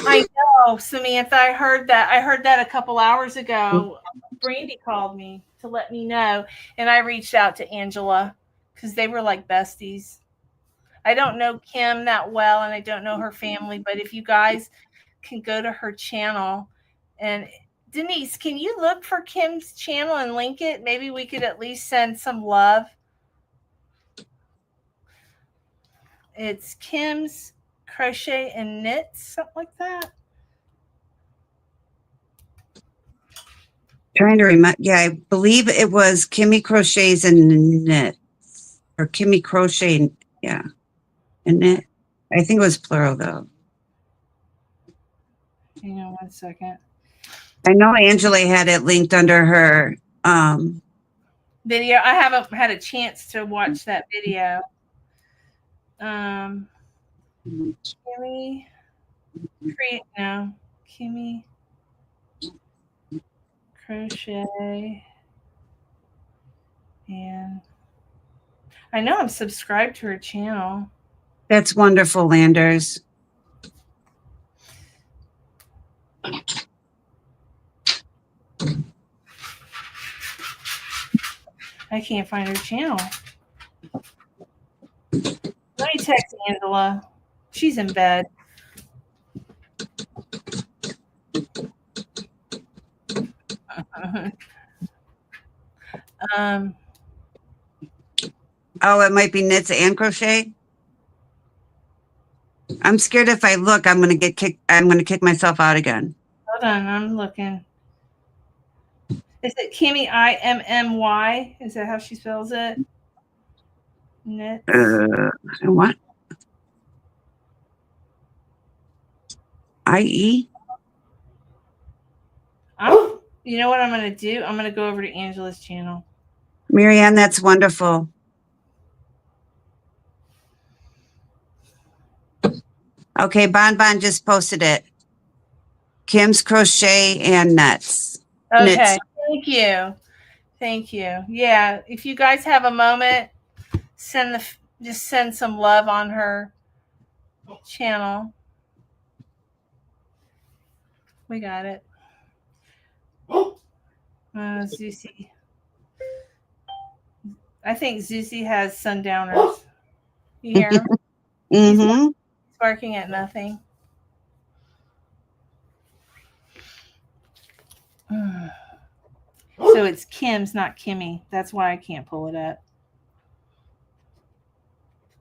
I know, Samantha. I heard that a couple hours ago. Brandy called me to let me know, and I reached out to Angela because they were like besties. I don't know Kim that well, and I don't know her family, but if you guys can go to her channel, and Denise, can you look for Kim's channel and link it? Maybe we could at least send some love. It's Kim's Crochet and Knits, something like that. Trying to remember. Yeah, I believe it was Kimmy Crochets and Knits, or Kimmy Crochet. Yeah, and knit. I think it was plural though. Hang on 1 second. I know Angela had it linked under her video. I haven't had a chance to watch that video. Kimmy Crochet, and I know I'm subscribed to her channel. That's wonderful, Landers. I can't find her channel. Let me text Angela. She's in bed. Oh, it might be Knits and Crochet. I'm scared if I look, I'm gonna get kicked. I'm gonna kick myself out again. Hold on, I'm looking. Is it Kimmy IMMY? Is that how she spells it? Knits. What? IE? You know what I'm going to do? I'm going to go over to Angela's channel. Marianne, that's wonderful. Okay, Bon Bon just posted it. Kim's Crochet and Nuts. Okay, Knits. thank you. Thank you. Yeah, if you guys have a moment, just send some love on her channel. We got it. Zuzi. I think Zuzi has sundowners. You hear him? Mm-hmm. He's barking at nothing. So it's Kim's, not Kimmy. That's why I can't pull it up.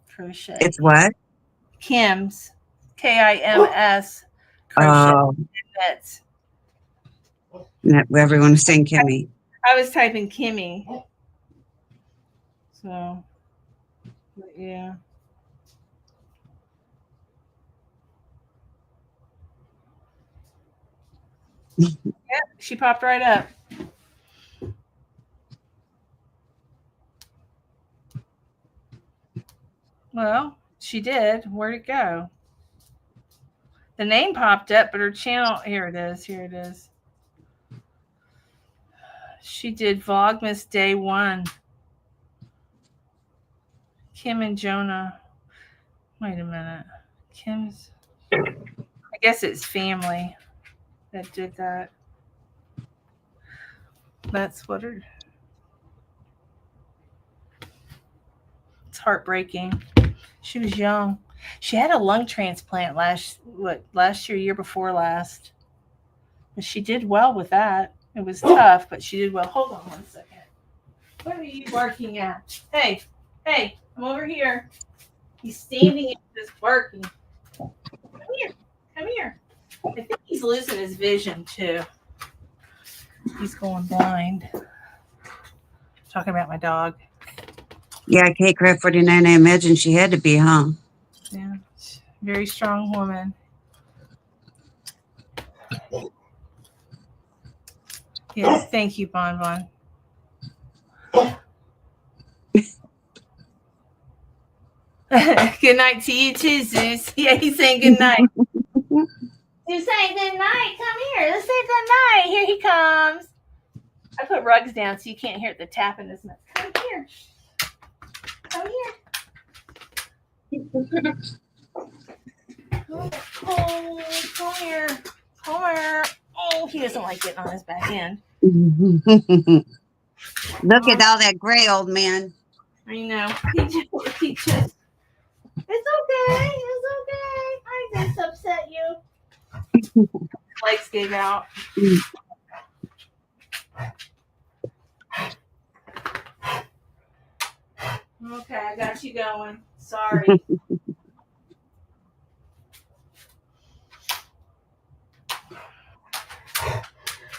Crochet. It's what? Kim's. KIMS. Crochet. Knits. Everyone is saying Kimmy. I was typing Kimmy. So, yeah. Yep, she popped right up. Well, she did. Where'd it go? The name popped up, but her channel, here it is. Here it is. She did Vlogmas Day 1. Kim and Jonah. Wait a minute. Kim's, I guess it's family that did that. That's what her, it's heartbreaking. She was young. She had a lung transplant last year before last. But she did well with that. It was tough, but she did well. Hold on 1 second. What are you barking at? Hey, I'm over here. He's standing and just barking. Come here. I think he's losing his vision too. He's going blind. Talking about my dog. Yeah, Kate Craft 49, I imagine she had to be, huh? Yeah, very strong woman. Yes, thank you, Bon Bon. Good night to you too, Zeus. Yeah, he's saying good night. He's saying good night. Come here. Let's say good night. Here he comes. I put rugs down so you can't hear the tapping as much. Come here. Come here. Come here. Oh, he doesn't like getting on his back end. Look at all that gray, old man. I know. He just. It's okay. I just upset you. Legs gave out. Okay, I got you going. Sorry.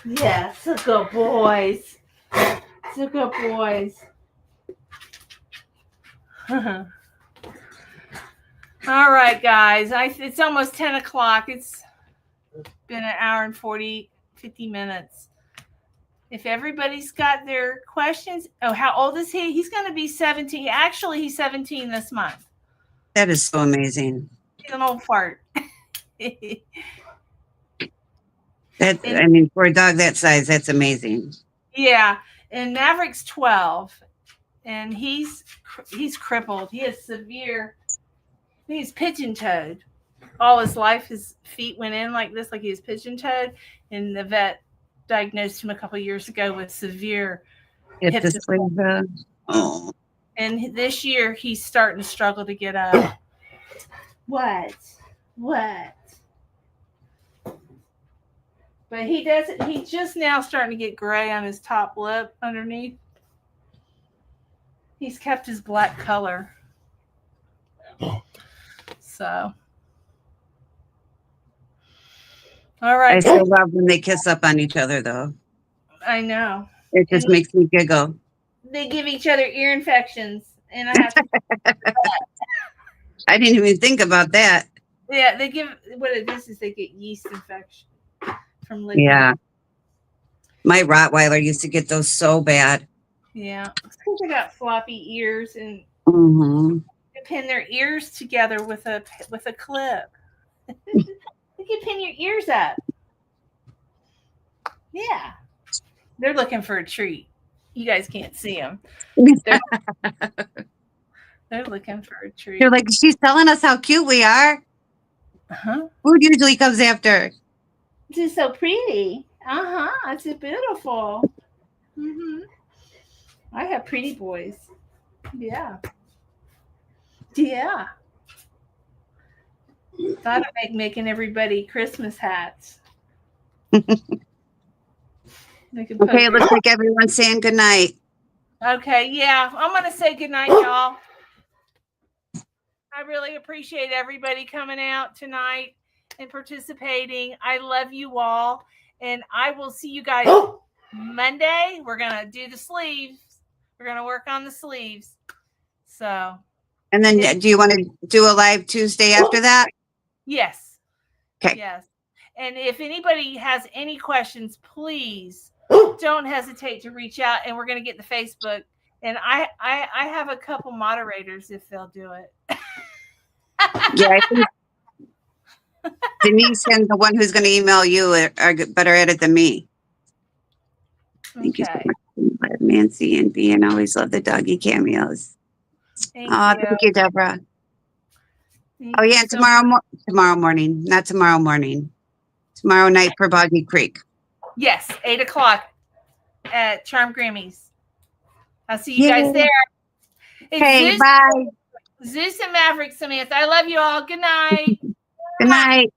Yeah, so good boys. So good boys. All right, guys. It's almost 10 o'clock. It's been an hour and 50 minutes. If everybody's got their questions. Oh, how old is he? He's going to be 17. Actually, he's 17 this month. That is so amazing. He's an old fart. I mean, for a dog that size, that's amazing. Yeah. And Maverick's 12. And he's crippled. He has severe. He's pigeon-toed. All his life, his feet went in like this, like he was pigeon-toed. And the vet diagnosed him a couple of years ago with severe hip dysplasia. Oh. And this year, he's starting to struggle to get up. What? But he doesn't. He's just now starting to get gray on his top lip underneath. He's kept his black color. So. All right. I still love when they kiss up on each other, though. I know. It just makes me giggle. They give each other ear infections, and I have to. I didn't even think about that. Yeah, they give what it is they get yeast infection from licking. Yeah. My Rottweiler used to get those so bad. Yeah, because they got floppy ears and Mm-hmm. they pin their ears together with a clip. You can pin your ears up. Yeah, they're looking for a treat. You guys can't see them. They're looking for a treat. You're like, she's telling us how cute we are. Uh-huh. Food usually comes after. This is so pretty. Uh-huh. It's beautiful. Mm-hmm. I have pretty boys. Yeah. Yeah. Thought of making everybody Christmas hats. Okay, it looks like everyone's saying good night. Okay, yeah. I'm going to say good night, y'all. I really appreciate everybody coming out tonight and participating. I love you all. And I will see you guys Monday. We're going to do the sleeves. We're going to work on the sleeves. So. And then do you want to do a live Tuesday after that? Yes. Okay. Yes. And if anybody has any questions, please don't hesitate to reach out, and we're going to get the Facebook. And I have a couple moderators if they'll do it. Yeah, I think Denise and the one who's going to email you are better at it than me. Thank you so much, Nancy and B, and always love the doggy cameos. Thank you, Deborah. Oh yeah, and tomorrow morning, not tomorrow morning, tomorrow night for Boggy Creek. Yes, 8:00 at Charm Grammys. I'll see you guys there. Okay, bye. Zeus and Maverick, Samantha. I love you all. Good night. Good night.